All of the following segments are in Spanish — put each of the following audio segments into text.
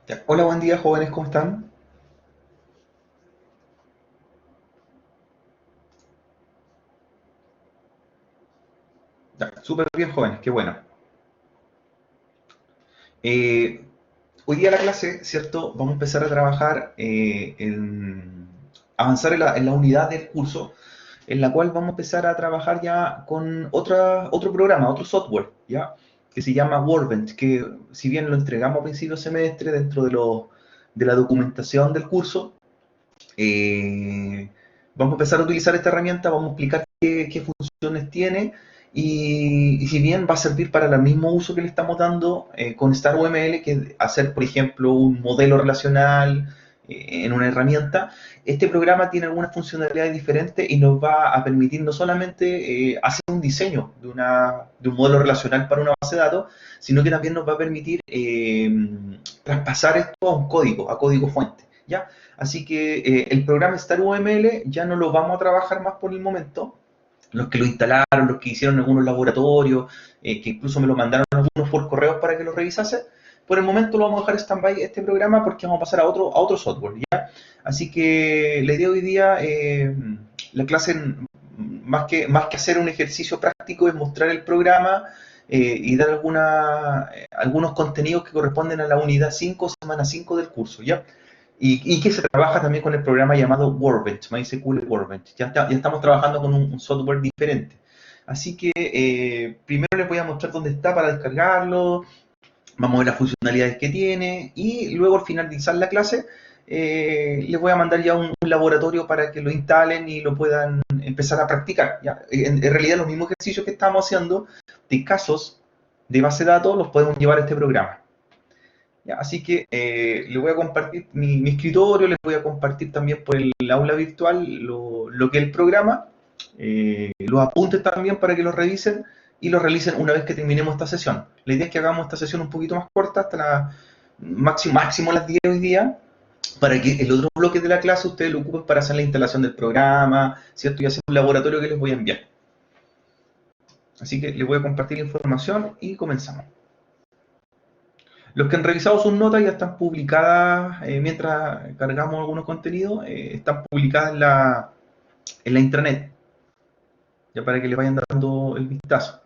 Ya. Hola, buen día, jóvenes, ¿cómo están? Ya, súper bien, jóvenes, qué bueno. Eh, Hoy día la clase, ¿cierto? Vamos a empezar a trabajar en avanzar en la unidad del curso, en la cual vamos a empezar a trabajar ya con otro programa, otro software, ¿ya? Que se llama Workbench, que si bien lo entregamos a principio de semestre dentro de la documentación del curso, vamos a empezar a utilizar esta herramienta, vamos a explicar qué funciones tiene y si bien va a servir para el mismo uso que le estamos dando con StarUML, que es hacer, por ejemplo, un modelo relacional en una herramienta, este programa tiene algunas funcionalidades diferentes y nos va a permitir no solamente hacer un diseño de un modelo relacional para una base de datos, sino que también nos va a permitir traspasar esto a código fuente, ¿ya? Así que el programa StarUML ya no lo vamos a trabajar más por el momento. Los que lo instalaron, los que hicieron algunos laboratorios, que incluso me lo mandaron algunos por correo para que lo revisase. Por el momento lo vamos a dejar stand-by este programa porque vamos a pasar a otro software, ¿ya? Así que la idea hoy día, la clase, más que hacer un ejercicio práctico, es mostrar el programa y dar algunos contenidos que corresponden a la unidad 5, semana 5 del curso, ¿ya? Y que se trabaja también con el programa llamado Workbench, MySQL Workbench. Ya estamos trabajando con un software diferente. Así que primero les voy a mostrar dónde está para descargarlo, vamos a ver las funcionalidades que tiene y luego al finalizar la clase les voy a mandar ya un laboratorio para que lo instalen y lo puedan empezar a practicar. ¿Ya? En realidad los mismos ejercicios que estamos haciendo de casos de base de datos los podemos llevar a este programa. Ya, así que les voy a compartir mi escritorio, les voy a compartir también por el aula virtual lo que es el programa, los apuntes también para que los revisen y los realicen una vez que terminemos esta sesión. La idea es que hagamos esta sesión un poquito más corta, hasta la máximo las 10 hoy día, para que el otro bloque de la clase ustedes lo ocupen para hacer la instalación del programa, ¿cierto? Y hacer un laboratorio que les voy a enviar. Así que les voy a compartir la información y comenzamos. Los que han revisado sus notas ya están publicadas, mientras cargamos algunos contenidos, están publicadas en la intranet, ya para que les vayan dando el vistazo.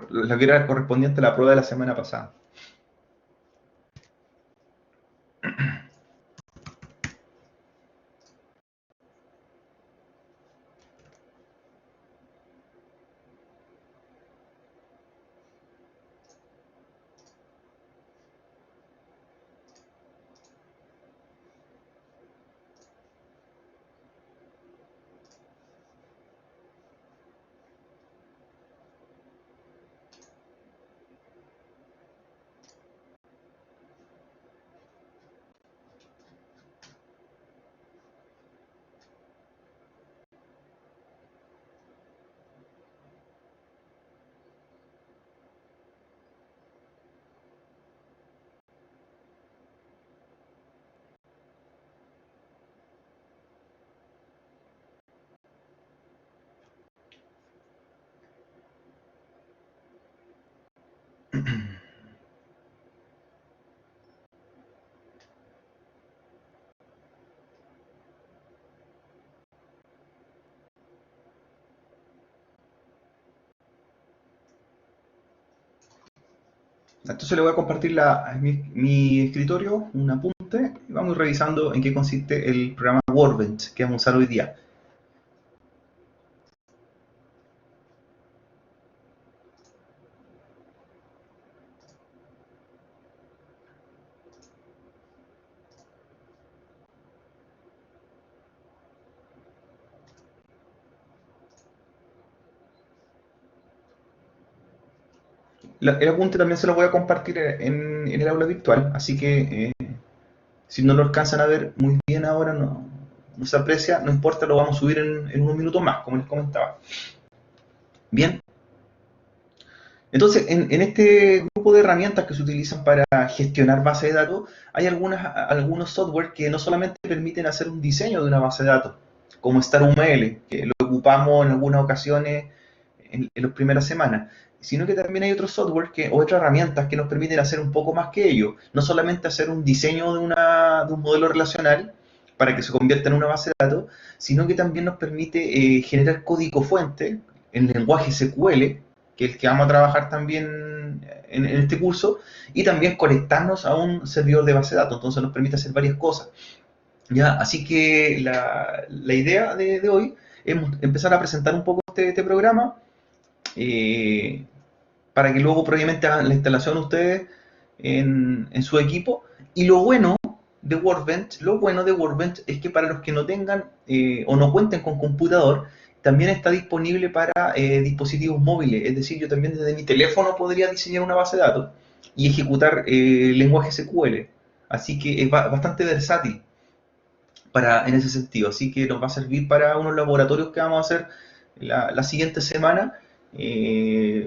La que era correspondiente a la prueba de la semana pasada. Entonces le voy a compartir mi escritorio, un apunte, y vamos revisando en qué consiste el programa Workbench que vamos a usar hoy día. El apunte también se lo voy a compartir en el aula virtual, así que si no lo alcanzan a ver muy bien ahora, no se aprecia, no importa, lo vamos a subir en unos minutos más, como les comentaba. Bien, entonces en este grupo de herramientas que se utilizan para gestionar base de datos, hay algunos software que no solamente permiten hacer un diseño de una base de datos, como StarUML, que lo ocupamos en algunas ocasiones en las primeras semanas, sino que también hay otros software o otras herramientas que nos permiten hacer un poco más que ello. No solamente hacer un diseño de un modelo relacional para que se convierta en una base de datos, sino que también nos permite generar código fuente en lenguaje SQL, que es el que vamos a trabajar también en este curso, y también conectarnos a un servidor de base de datos. Entonces nos permite hacer varias cosas. ¿Ya? Así que la idea de hoy es empezar a presentar un poco este programa, eh, para que luego previamente hagan la instalación ustedes en su equipo. Y lo bueno de Workbench es que para los que no tengan o no cuenten con computador, también está disponible para dispositivos móviles. Es decir, yo también desde mi teléfono podría diseñar una base de datos y ejecutar lenguaje SQL. Así que es bastante versátil en ese sentido. Así que nos va a servir para unos laboratorios que vamos a hacer la siguiente semana,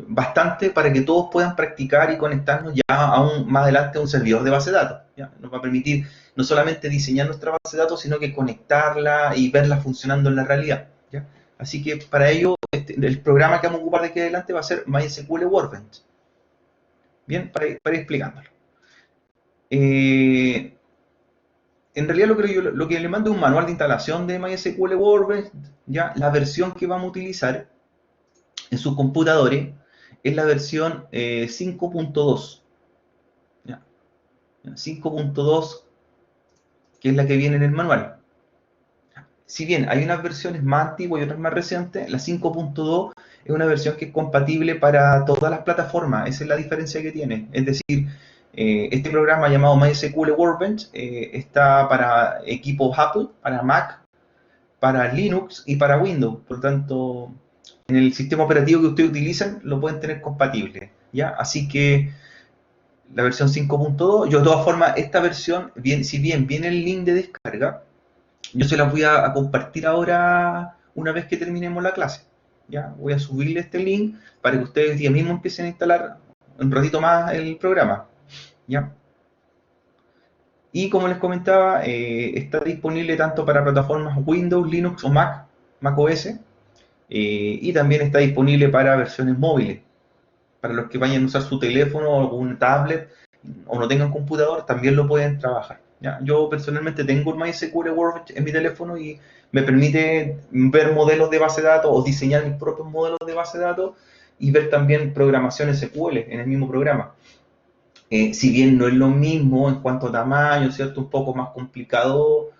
bastante para que todos puedan practicar y conectarnos ya aún más adelante a un servidor de base de datos. ¿Ya? Nos va a permitir no solamente diseñar nuestra base de datos, sino que conectarla y verla funcionando en la realidad. ¿Ya? Así que para ello, el programa que vamos a ocupar de aquí adelante va a ser MySQL Workbench. Bien, para ir explicándolo. En realidad lo que le mando es un manual de instalación de MySQL Workbench. Ya la versión que vamos a utilizar en sus computadores es la versión 5.2. 5.2, que es la que viene en el manual. Si bien hay unas versiones más antiguas y otras más recientes, la 5.2 es una versión que es compatible para todas las plataformas. Esa es la diferencia que tiene. Es decir, este programa llamado MySQL Workbench está para equipos Apple, para Mac, para Linux y para Windows. Por lo tanto, en el sistema operativo que ustedes utilicen lo pueden tener compatible. ¿Ya? Así que la versión 5.2, yo de todas formas, esta versión, si bien viene el link de descarga, yo se las voy a compartir ahora una vez que terminemos la clase. ¿Ya? Voy a subirle este link para que ustedes ya mismo empiecen a instalar un ratito más el programa. ¿Ya? Y como les comentaba, está disponible tanto para plataformas Windows, Linux o Mac OS, y también está disponible para versiones móviles. Para los que vayan a usar su teléfono o algún tablet o no tengan computador, también lo pueden trabajar. ¿Ya? Yo personalmente tengo el MySQL Workbench en mi teléfono y me permite ver modelos de base de datos o diseñar mis propios modelos de base de datos y ver también programación SQL en el mismo programa. Si bien no es lo mismo en cuanto a tamaño, ¿cierto? Un poco más complicado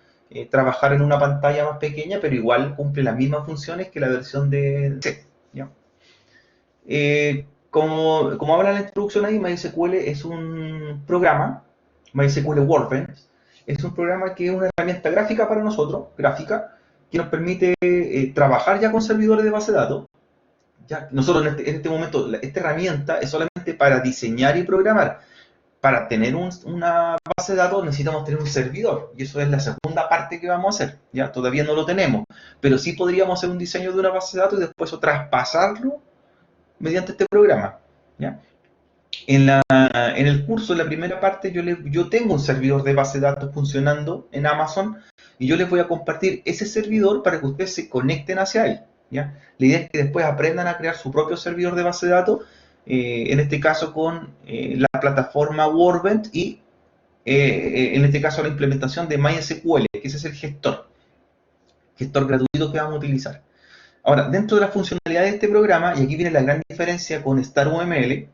trabajar en una pantalla más pequeña, pero igual cumple las mismas funciones que la versión de C. ¿Ya? Como habla la introducción ahí, MySQL es un programa, MySQL Workbench, es un programa que es una herramienta gráfica para nosotros, gráfica, que nos permite trabajar ya con servidores de base de datos. Ya, nosotros en este momento, esta herramienta es solamente para diseñar y programar. Para tener una base de datos necesitamos tener un servidor, y eso es la segunda parte que vamos a hacer. Ya todavía no lo tenemos, pero sí podríamos hacer un diseño de una base de datos y después traspasarlo mediante este programa. ¿Ya? En el curso, en la primera parte, yo tengo un servidor de base de datos funcionando en Amazon y yo les voy a compartir ese servidor para que ustedes se conecten hacia él. ¿Ya? La idea es que después aprendan a crear su propio servidor de base de datos, en este caso con la plataforma Workbench y en este caso la implementación de MySQL, que ese es el gestor gratuito que vamos a utilizar. Ahora, dentro de la funcionalidad de este programa, y aquí viene la gran diferencia con StarUML,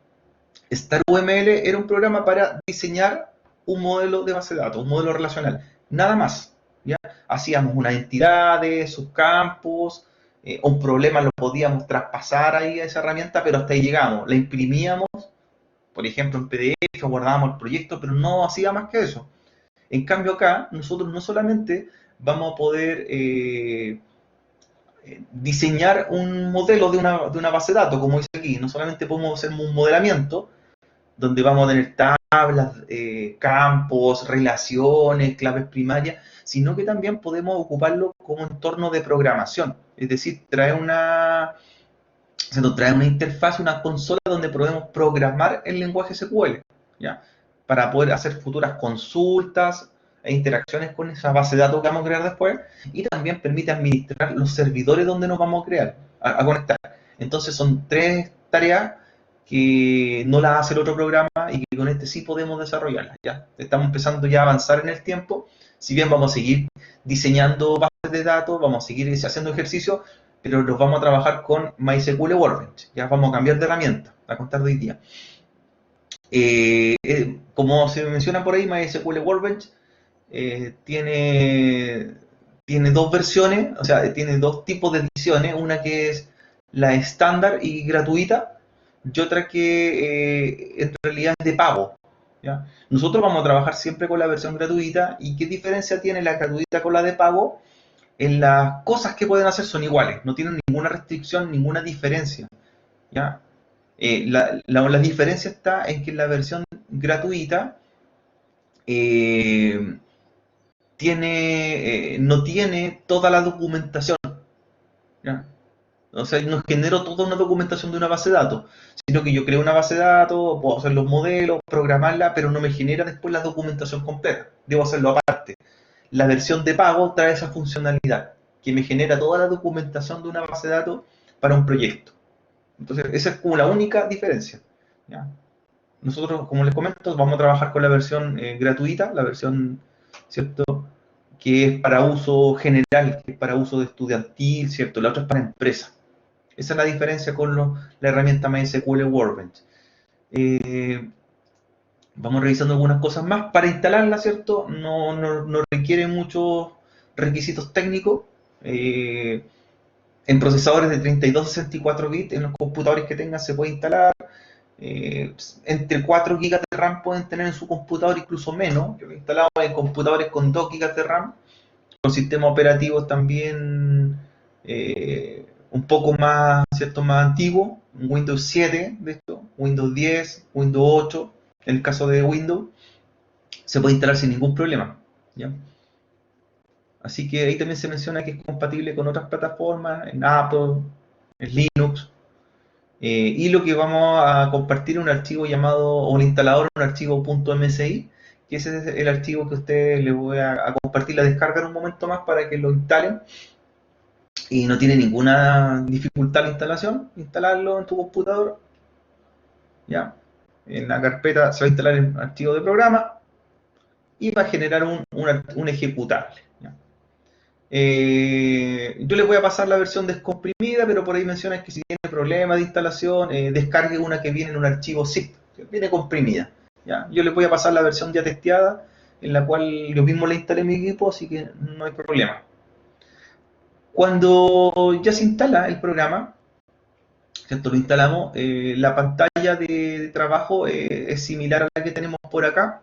StarUML era un programa para diseñar un modelo de base de datos, un modelo relacional, nada más. ¿Ya? Hacíamos unas entidades, sus campos, un problema lo podíamos traspasar ahí a esa herramienta, pero hasta ahí llegamos. La imprimíamos, por ejemplo, en PDF, guardábamos el proyecto, pero no hacía más que eso. En cambio acá, nosotros no solamente vamos a poder diseñar un modelo de una base de datos, como dice aquí, no solamente podemos hacer un modelamiento, donde vamos a tener tablas, campos, relaciones, claves primarias, sino que también podemos ocuparlo como entorno de programación. Es decir, se nos trae una interfaz, una consola donde podemos programar el lenguaje SQL, ¿ya? Para poder hacer futuras consultas e interacciones con esa base de datos que vamos a crear después, y también permite administrar los servidores donde nos vamos a conectar. Entonces son tres tareas que no las hace el otro programa y que con este sí podemos desarrollarlas. ¿Ya? Estamos empezando ya a avanzar en el tiempo, si bien vamos a seguir diseñando bases de datos, vamos a seguir haciendo ejercicios, pero los vamos a trabajar con MySQL Workbench. Ya vamos a cambiar de herramienta a contar de hoy día. Como se menciona por ahí, MySQL Workbench tiene dos versiones, o sea, tiene dos tipos de ediciones, una que es la estándar y gratuita, y otra que en realidad es de pago. ¿Ya? Nosotros vamos a trabajar siempre con la versión gratuita, y ¿qué diferencia tiene la gratuita con la de pago? En las cosas que pueden hacer son iguales, no tienen ninguna restricción, ninguna diferencia. ¿Ya? La diferencia está en que en la versión gratuita eh, no tiene toda la documentación. ¿Ya? O sea, no genero toda una documentación de una base de datos, sino que yo creo una base de datos, puedo hacer los modelos, programarla, pero no me genera después la documentación completa. Debo hacerlo aparte. La versión de pago trae esa funcionalidad, que me genera toda la documentación de una base de datos para un proyecto. Entonces, esa es como la única diferencia. ¿Ya? Nosotros, como les comento, vamos a trabajar con la versión gratuita, la versión, ¿cierto?, que es para uso general, que es para uso de estudiantil, ¿cierto? La otra es para empresa. Esa es la diferencia con la herramienta MySQL Workbench. Vamos revisando algunas cosas más. Para instalarla, ¿cierto? No requiere muchos requisitos técnicos. En procesadores de 32 y 64 bits, en los computadores que tengan se puede instalar. Entre 4 GB de RAM pueden tener en su computador, incluso menos. Yo lo he instalado en computadores con 2 GB de RAM, con sistemas operativos también un poco más, ¿cierto?, más antiguos, Windows 7, de hecho, Windows 10, Windows 8, en el caso de Windows, se puede instalar sin ningún problema. ¿Ya? Así que ahí también se menciona que es compatible con otras plataformas, en Apple, en Linux. Y lo que vamos a compartir es un archivo llamado, o el instalador, un archivo .msi, que ese es el archivo que a ustedes les voy a compartir la descarga en un momento más para que lo instalen. Y no tiene ninguna dificultad la instalación, instalarlo en tu computador. ¿Ya? En la carpeta se va a instalar el archivo de programa y va a generar un ejecutable. ¿Ya? Yo les voy a pasar la versión descomprimida, pero por ahí mencionan que si tiene problemas de instalación, descargue una que viene en un archivo zip, que viene comprimida. ¿Ya? Yo les voy a pasar la versión ya testeada, en la cual yo mismo la instalé en mi equipo, así que no hay problema. Cuando ya se instala el programa, ¿cierto? Lo instalamos, la pantalla de trabajo es similar a la que tenemos por acá,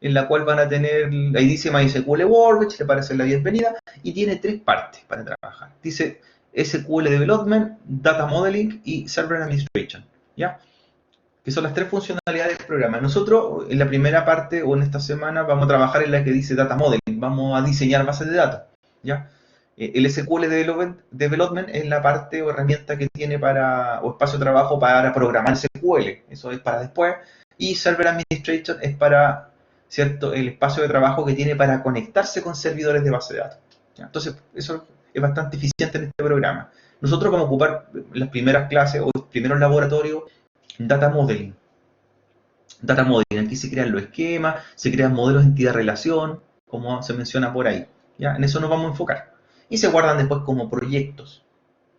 en la cual van a tener, ahí dice MySQL Workbench, le parece la bienvenida, y tiene 3 partes para trabajar. Dice SQL Development, Data Modeling y Server Administration, ¿ya? Que son las 3 funcionalidades del programa. Nosotros, en la primera parte, o en esta semana, vamos a trabajar en la que dice Data Modeling, vamos a diseñar bases de datos, ¿ya? El SQL Development es la parte o herramienta que tiene o espacio de trabajo para programar SQL, eso es para después, y Server Administration es para, ¿cierto?, el espacio de trabajo que tiene para conectarse con servidores de base de datos. ¿Ya? Entonces, eso es bastante eficiente en este programa. Nosotros vamos a ocupar las primeras clases o los primeros laboratorios Data Modeling. Data Modeling, aquí se crean los esquemas, se crean modelos de entidad-relación, como se menciona por ahí. ¿Ya? En eso nos vamos a enfocar. Y se guardan después como proyectos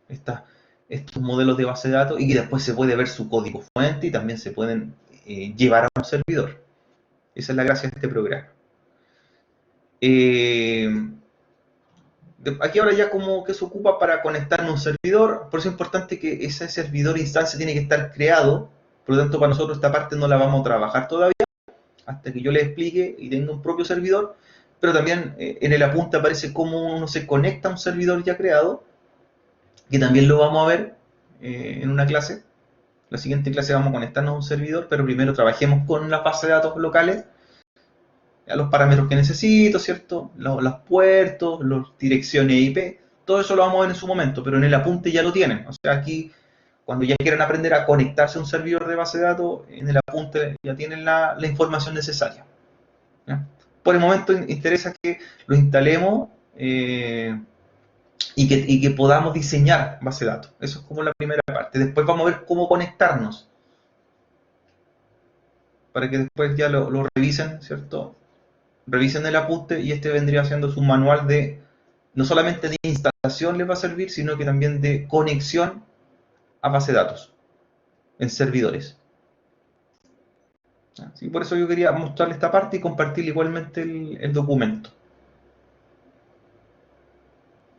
estos modelos de base de datos, y que después se puede ver su código fuente y también se pueden llevar a un servidor. Esa es la gracia de este programa. Aquí ahora ya como que se ocupa para conectarnos a un servidor, por eso es importante que ese servidor instancia tiene que estar creado, por lo tanto para nosotros esta parte no la vamos a trabajar todavía, hasta que yo les explique y tenga un propio servidor, pero también en el apunte aparece cómo uno se conecta a un servidor ya creado, que también lo vamos a ver en una clase. La siguiente clase vamos a conectarnos a un servidor, pero primero trabajemos con la base de datos locales, a los parámetros que necesito, ¿cierto? Los puertos, las direcciones IP, todo eso lo vamos a ver en su momento, pero en el apunte ya lo tienen. O sea, aquí, cuando ya quieran aprender a conectarse a un servidor de base de datos, en el apunte ya tienen la información necesaria. ¿Ya? Por el momento interesa que lo instalemos y que podamos diseñar base de datos. Eso es como la primera parte. Después vamos a ver cómo conectarnos. para que después ya lo revisen, ¿cierto? Revisen el apunte y este vendría siendo su manual de, no solamente de instalación les va a servir, sino que también de conexión a base de datos en servidores. ¿Sí? Por eso yo quería mostrarle esta parte y compartir igualmente el documento.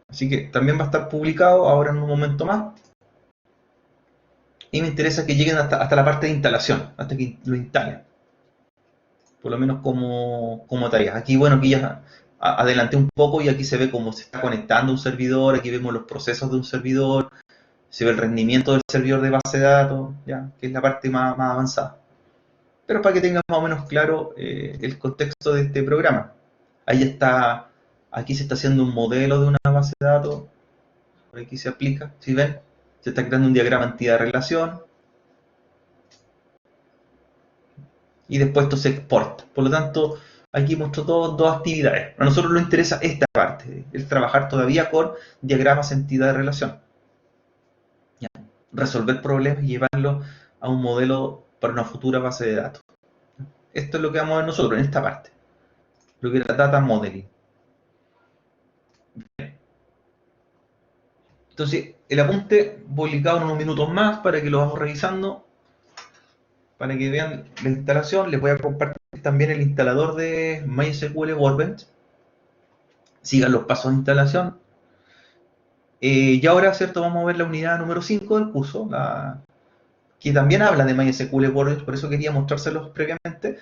Así que también va a estar publicado ahora en un momento más. Y me interesa que lleguen hasta la parte de instalación, hasta que lo instalen. Por lo menos como tarea. Aquí, bueno, aquí ya adelanté un poco y aquí se ve cómo se está conectando un servidor, aquí vemos los procesos de un servidor, se ve el rendimiento del servidor de base de datos, ya, que es la parte más avanzada. Pero para que tengan más o menos claro el contexto de este programa. Ahí está, aquí se está haciendo un modelo de una base de datos, por aquí se aplica, si ven, se está creando un diagrama entidad-relación, y después esto se exporta. Por lo tanto, aquí muestro dos actividades. A nosotros nos interesa esta parte, el trabajar todavía con diagramas entidad-relación. Resolver problemas y llevarlos a un modelo para una futura base de datos. Esto es lo que vamos a ver nosotros en esta parte, lo que es la data modeling. Entonces, el apunte publicado en unos minutos más para que lo vamos revisando, para que vean la instalación. Les voy a compartir también el instalador de MySQL Workbench. Sigan los pasos de instalación. Y ahora, ¿cierto? Vamos a ver la unidad número 5 del curso, que también habla de MySQL Workbench, por eso quería mostrárselos previamente,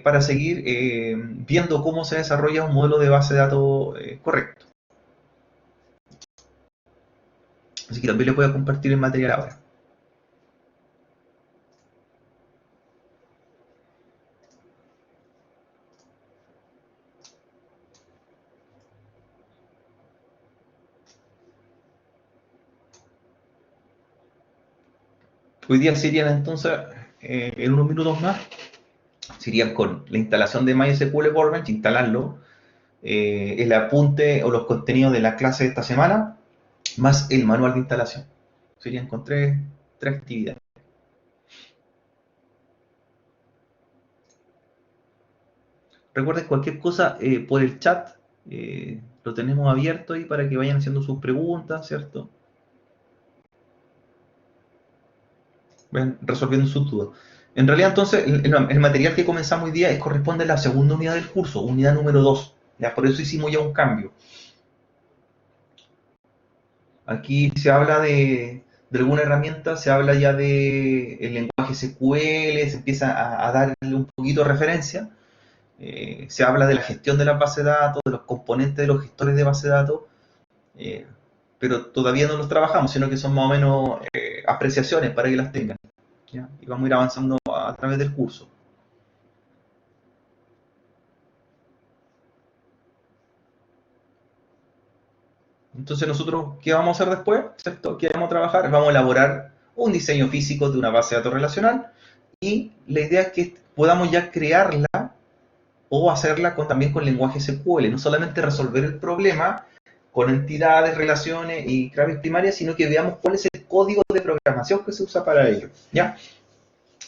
para seguir viendo cómo se desarrolla un modelo de base de datos correcto. Así que también les voy a compartir el material ahora. Hoy día serían entonces, en unos minutos más, serían con la instalación de MySQL Workbench, instalarlo, el apunte o los contenidos de la clase de esta semana, más el manual de instalación. Serían con tres actividades. Recuerden cualquier cosa por el chat, lo tenemos abierto ahí para que vayan haciendo sus preguntas, ¿cierto? Vayan resolviendo sus dudas. En realidad entonces el material que comenzamos hoy día corresponde a la segunda unidad del curso, unidad número 2. ¿Ya? Por eso hicimos ya un cambio. Aquí se habla de alguna herramienta, se habla ya de el lenguaje SQL, se empieza a darle un poquito de referencia. Se habla de la gestión de las bases de datos, de los componentes de los gestores de base de datos, eh, pero todavía no los trabajamos, sino que son más o menos apreciaciones para que las tengan. ¿Ya? Y vamos a ir avanzando a través del curso. Entonces nosotros, ¿qué vamos a hacer después? ¿Cierto? ¿Qué vamos a trabajar? Vamos a elaborar un diseño físico de una base de datos relacional y la idea es que podamos ya crearla o hacerla también con lenguaje SQL, no solamente resolver el problema con entidades, relaciones y claves primarias, sino que veamos cuál es el código de programación que se usa para ello, ¿ya?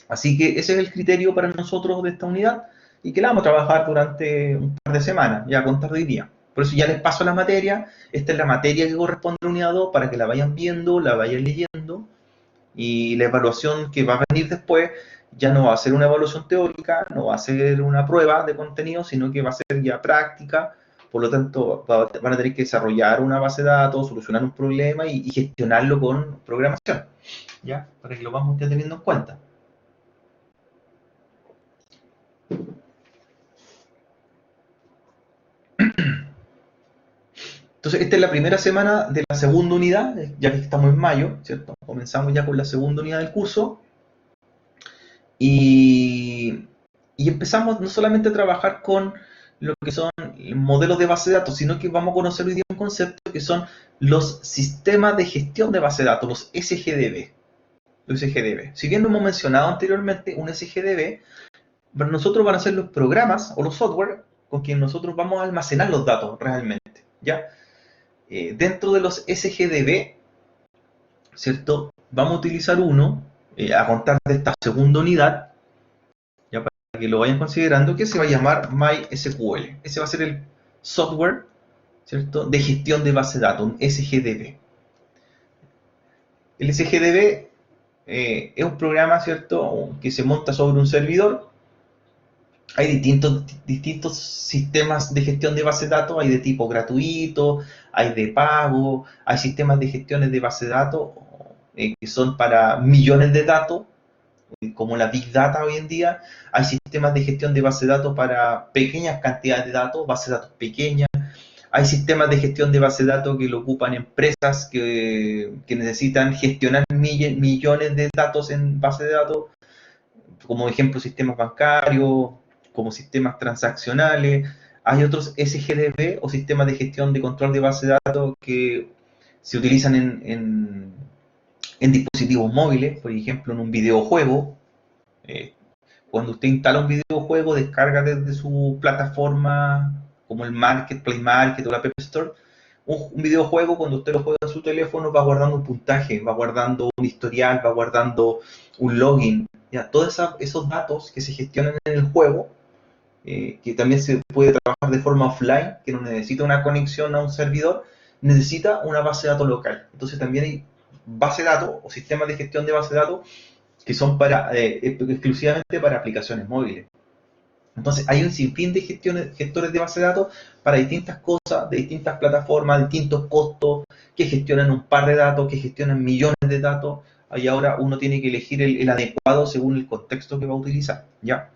Así que ese es el criterio para nosotros de esta unidad y que la vamos a trabajar durante un par de semanas, ya a contar de hoy día. Por eso ya les paso la materia, esta es la materia que corresponde a la unidad 2 para que la vayan viendo, la vayan leyendo y la evaluación que va a venir después ya no va a ser una evaluación teórica, no va a ser una prueba de contenido, sino que va a ser ya práctica. Por lo tanto, van a tener que desarrollar una base de datos, solucionar un problema y gestionarlo con programación, ¿ya? Para que lo vamos ya teniendo en cuenta. Entonces, esta es la primera semana de la segunda unidad, ya que estamos en mayo, ¿cierto? Comenzamos ya con la segunda unidad del curso. Y empezamos no solamente a trabajar con lo que son modelos de base de datos, sino que vamos a conocer hoy día un concepto que son los sistemas de gestión de base de datos, los SGDB. Los SGDB. Si bien lo hemos mencionado anteriormente, un SGDB, para nosotros van a ser los programas o los software con quienes nosotros vamos a almacenar los datos realmente, ¿ya? Dentro de los SGDB, ¿cierto? Vamos a utilizar uno, a contar de esta segunda unidad, que lo vayan considerando, que se va a llamar MySQL. Ese va a ser el software, ¿cierto?, de gestión de base de datos, un SGDB. El SGDB es un programa, ¿cierto?, que se monta sobre un servidor. Hay distintos sistemas de gestión de base de datos, hay de tipo gratuito, hay de pago, hay sistemas de gestiones de base de datos que son para millones de datos, como la Big Data hoy en día. Hay sistemas de gestión de base de datos para pequeñas cantidades de datos, bases de datos pequeñas. Hay sistemas de gestión de base de datos que lo ocupan empresas que necesitan gestionar millones de datos en base de datos, como ejemplo sistemas bancarios, como sistemas transaccionales. Hay otros SGDB o sistemas de gestión de control de base de datos que se utilizan en dispositivos móviles, por ejemplo en un videojuego. Cuando usted instala un videojuego, descarga desde su plataforma, como el Market, Play Market o la App Store, un videojuego. Cuando usted lo juega en su teléfono, va guardando un puntaje, va guardando un historial, va guardando un login. Ya, todos esos datos que se gestionan en el juego, que también se puede trabajar de forma offline, que no necesita una conexión a un servidor, necesita una base de datos local. Entonces también hay base de datos o sistemas de gestión de base de datos que son exclusivamente para aplicaciones móviles. Entonces hay un sinfín de gestores de base de datos para distintas cosas, de distintas plataformas, distintos costos, que gestionan un par de datos, que gestionan millones de datos. Y ahora uno tiene que elegir el adecuado según el contexto que va a utilizar, ¿ya?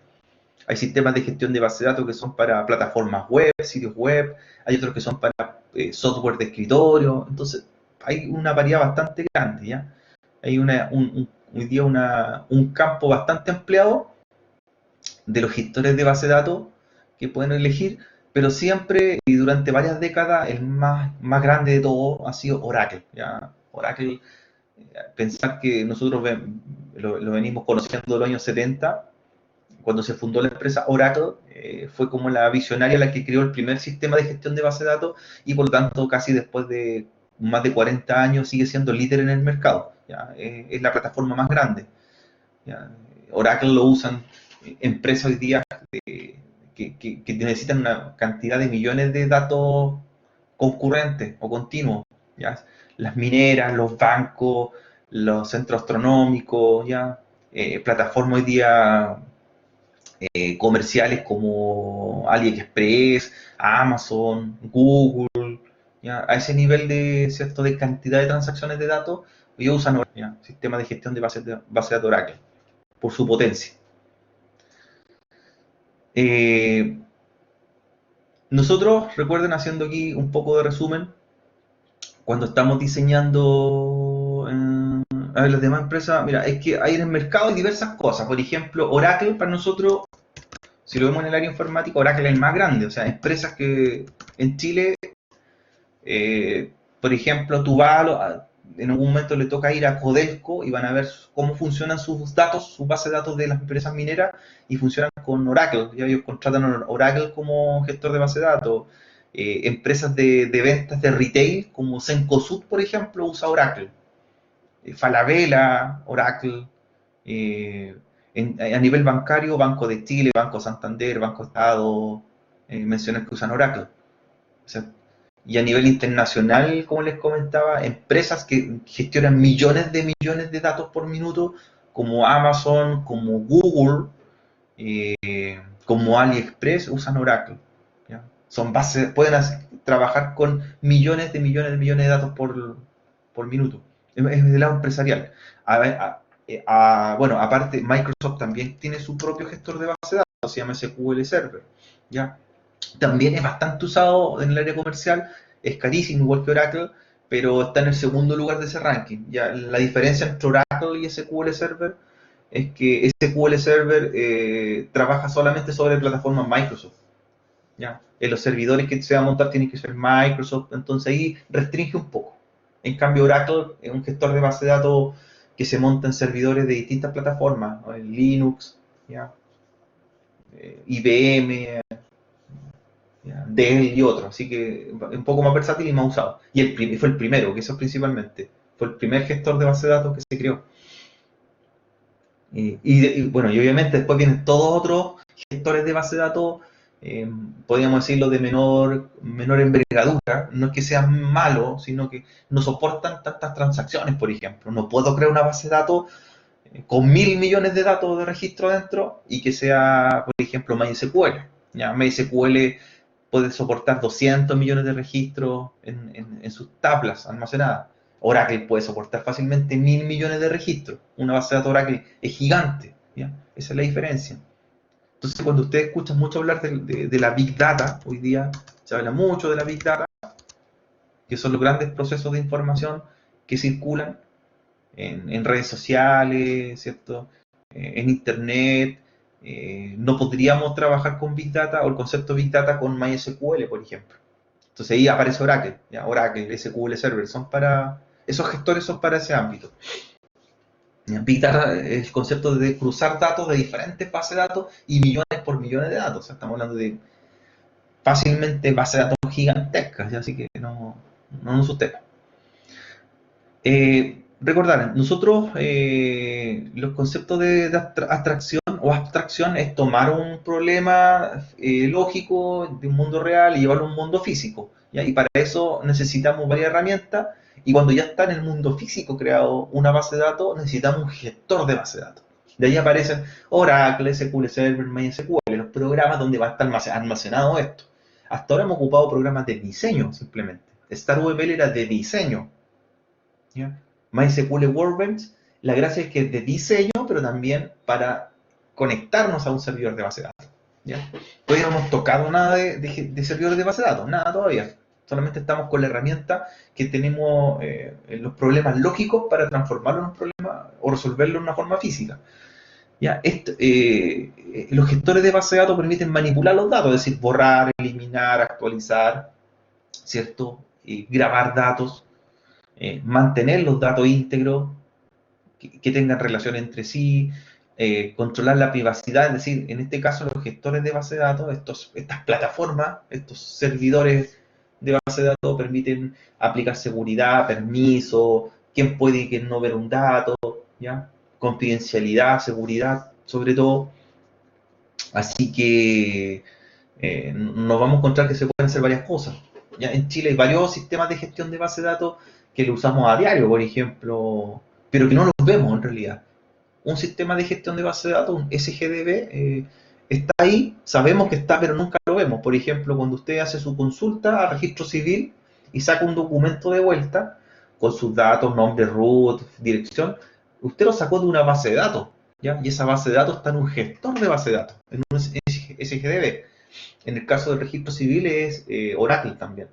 Hay sistemas de gestión de base de datos que son para plataformas web, sitios web. Hay otros que son para software de escritorio. Entonces hay una variedad bastante grande, ¿ya? Hay hoy día un campo bastante ampliado de los gestores de base de datos que pueden elegir, pero siempre y durante varias décadas el más grande de todo ha sido Oracle, ¿ya? Oracle, pensar que nosotros lo venimos conociendo en los años 70, cuando se fundó la empresa Oracle, fue como la visionaria la que creó el primer sistema de gestión de base de datos, y por lo tanto casi después de más de 40 años sigue siendo líder en el mercado, ¿ya? Es la plataforma más grande, ¿ya? Oracle lo usan empresas hoy día que necesitan una cantidad de millones de datos concurrentes o continuos, ¿ya? Las mineras, los bancos, los centros astronómicos, ¿ya? Plataformas hoy día comerciales como AliExpress, Amazon, Google, ¿ya? A ese nivel de, ¿cierto?, de cantidad de transacciones de datos, ellos usan, ¿ya?, sistemas de gestión de base de datos Oracle, por su potencia. Nosotros, recuerden, haciendo aquí un poco de resumen, cuando estamos diseñando a ver, las demás empresas, mira, es que hay en el mercado hay diversas cosas. Por ejemplo, Oracle para nosotros, si lo vemos en el área informática, Oracle es el más grande. O sea, empresas que en Chile, por ejemplo, tú vas en algún momento le toca ir a Codelco y van a ver cómo funcionan sus datos, su base de datos de las empresas mineras, y funcionan con Oracle. Ya ellos contratan a Oracle como gestor de base de datos. Empresas de ventas de retail como Cencosud, por ejemplo, usa Oracle. Falabella, Oracle. A nivel bancario, Banco de Chile, Banco Santander, Banco Estado, mencionar que usan Oracle. O sea, y a nivel internacional, como les comentaba, empresas que gestionan millones de datos por minuto, como Amazon, como Google, como AliExpress, usan Oracle, ¿ya? Son bases, pueden trabajar con millones de datos por minuto. Es del lado empresarial. Bueno, aparte, Microsoft también tiene su propio gestor de base de datos, se llama SQL Server, ¿ya? También es bastante usado en el área comercial, es carísimo igual que Oracle, pero está en el segundo lugar de ese ranking. Ya, la diferencia entre Oracle y SQL Server es que SQL Server trabaja solamente sobre plataformas Microsoft, ¿ya? En los servidores que se va a montar tienen que ser Microsoft, entonces ahí restringe un poco. En cambio, Oracle es un gestor de base de datos que se monta en servidores de distintas plataformas, ¿no?, en Linux, ¿ya? IBM, Dell y otros, así que un poco más versátil y más usado. Y fue el primero, que eso principalmente, fue el primer gestor de base de datos que se creó. Bueno, y obviamente después vienen todos otros gestores de base de datos, eh, podríamos decirlo de menor envergadura. No es que sean malos, sino que no soportan tantas transacciones, por ejemplo. No puedo crear una base de datos con 1.000 millones de datos de registro dentro y que sea, por ejemplo, MySQL. ¿Ya? MySQL puede soportar 200 millones de registros en sus tablas almacenadas. Oracle puede soportar fácilmente 1.000 millones de registros. Una base de datos Oracle es gigante. ¿Ya? Esa es la diferencia. Entonces, cuando ustedes escuchan mucho hablar de la Big Data, hoy día se habla mucho de la Big Data, que son los grandes procesos de información que circulan en redes sociales, ¿cierto? En Internet. No podríamos trabajar con Big Data o el concepto Big Data con MySQL, por ejemplo. Entonces ahí aparece Oracle, ¿ya? Oracle, SQL Server, esos gestores son para ese ámbito. Big Data es el concepto de cruzar datos de diferentes bases de datos y millones por millones de datos. O sea, estamos hablando de fácilmente bases de datos gigantescas, ¿ya? Así que no nos usted. Recordar, nosotros los conceptos de abstracción o abstracción es tomar un problema lógico de un mundo real y llevarlo a un mundo físico, ¿ya? Y para eso necesitamos varias herramientas, y cuando ya está en el mundo físico creado una base de datos, necesitamos un gestor de base de datos. De ahí aparecen Oracle, SQL Server, MySQL, los programas donde va a estar almacenado esto. Hasta ahora hemos ocupado programas de diseño simplemente. StarWML era de diseño, ¿ya? MySQL Workbench, la gracia es que es de diseño, pero también para conectarnos a un servidor de base de datos, ¿ya? Todavía no hemos tocado nada de servidores de base de datos, nada todavía. Solamente estamos con la herramienta que tenemos los problemas lógicos para transformarlo en un problema o resolverlo de una forma física. ¿Ya? Los gestores de base de datos permiten manipular los datos, es decir, borrar, eliminar, actualizar, ¿cierto? Grabar datos, mantener los datos íntegros, que tengan relación entre sí, controlar la privacidad, es decir, en este caso los gestores de base de datos, estas plataformas, estos servidores de base de datos permiten aplicar seguridad, permiso, quién puede y quién no ver un dato, ¿ya? Confidencialidad, seguridad, sobre todo. Así que nos vamos a encontrar que se pueden hacer varias cosas. Ya en Chile hay varios sistemas de gestión de base de datos que lo usamos a diario, por ejemplo, pero que no los vemos en realidad. Un sistema de gestión de base de datos, un SGDB, está ahí, sabemos que está, pero nunca lo vemos. Por ejemplo, cuando usted hace su consulta al registro civil y saca un documento de vuelta con sus datos, nombre, root, dirección, usted lo sacó de una base de datos, ¿ya? Y esa base de datos está en un gestor de base de datos, en un SGDB. En el caso del registro civil es Oracle también,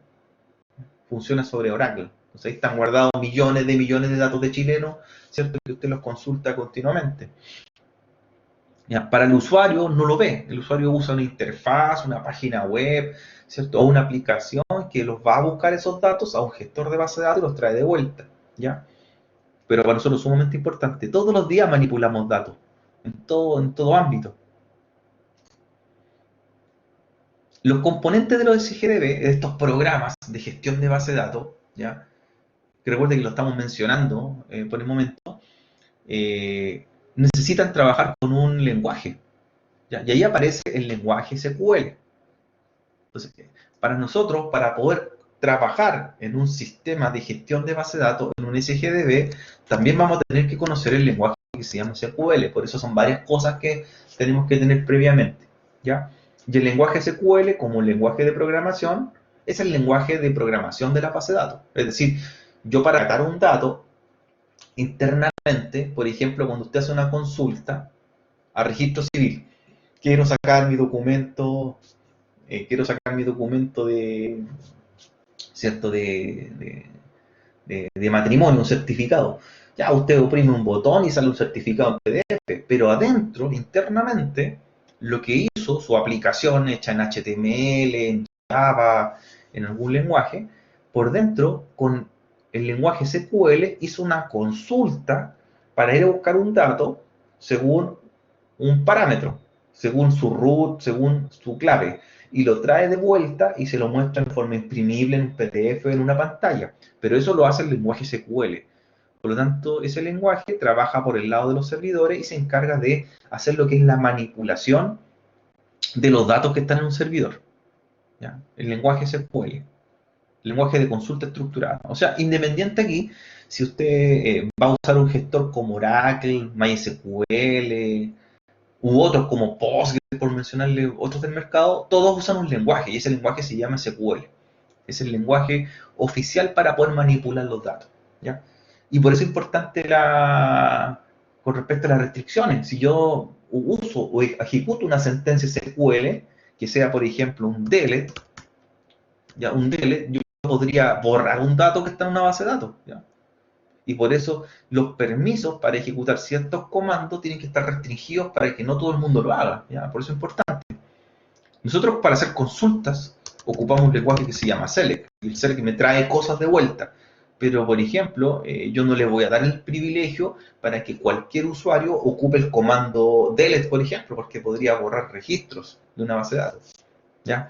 funciona sobre Oracle. Entonces ahí están guardados millones de datos de chilenos, ¿cierto? Que usted los consulta continuamente. ¿Ya? Para el usuario no lo ve, el usuario usa una interfaz, una página web, ¿cierto? O una aplicación que los va a buscar esos datos a un gestor de base de datos y los trae de vuelta, ¿ya? Pero para nosotros es sumamente importante. Todos los días manipulamos datos, en todo ámbito. Los componentes de los SGDB, de estos programas de gestión de base de datos, ¿ya? Que recuerden que lo estamos mencionando por el momento, necesitan trabajar con un lenguaje, ¿ya? Y ahí aparece el lenguaje SQL. Entonces, para nosotros, para poder trabajar en un sistema de gestión de base de datos, en un SGDB, también vamos a tener que conocer el lenguaje que se llama SQL. Por eso son varias cosas que tenemos que tener previamente, ¿ya? Y el lenguaje SQL, como lenguaje de programación, es el lenguaje de programación de la base de datos. Es decir, yo para tratar un dato internamente, por ejemplo, cuando usted hace una consulta a registro civil, quiero sacar mi documento, de, ¿cierto? De matrimonio, un certificado. Ya usted oprime un botón y sale un certificado en PDF, pero adentro, internamente, lo que hizo su aplicación hecha en HTML, en Java, en algún lenguaje, por dentro, con el lenguaje SQL, hizo una consulta para ir a buscar un dato según un parámetro, según su root, según su clave, y lo trae de vuelta y se lo muestra en forma imprimible en un PDF o en una pantalla. Pero eso lo hace el lenguaje SQL. Por lo tanto, ese lenguaje trabaja por el lado de los servidores y se encarga de hacer lo que es la manipulación de los datos que están en un servidor. ¿Ya? El lenguaje SQL, lenguaje de consulta estructurada. O sea, independiente aquí, si usted va a usar un gestor como Oracle, MySQL, u otros como Postgres, por mencionarle otros del mercado, todos usan un lenguaje y ese lenguaje se llama SQL. Es el lenguaje oficial para poder manipular los datos. ¿Ya? Y por eso es importante con respecto a las restricciones. Si yo uso o ejecuto una sentencia SQL, que sea, por ejemplo, un delete, ¿ya? Un delete, yo podría borrar un dato que está en una base de datos. ¿Ya? Y por eso los permisos para ejecutar ciertos comandos tienen que estar restringidos para que no todo el mundo lo haga. ¿Ya? Por eso es importante. Nosotros para hacer consultas ocupamos un lenguaje que se llama select. El select me trae cosas de vuelta. Pero, por ejemplo, yo no le voy a dar el privilegio para que cualquier usuario ocupe el comando delete, por ejemplo, porque podría borrar registros de una base de datos. ¿Ya?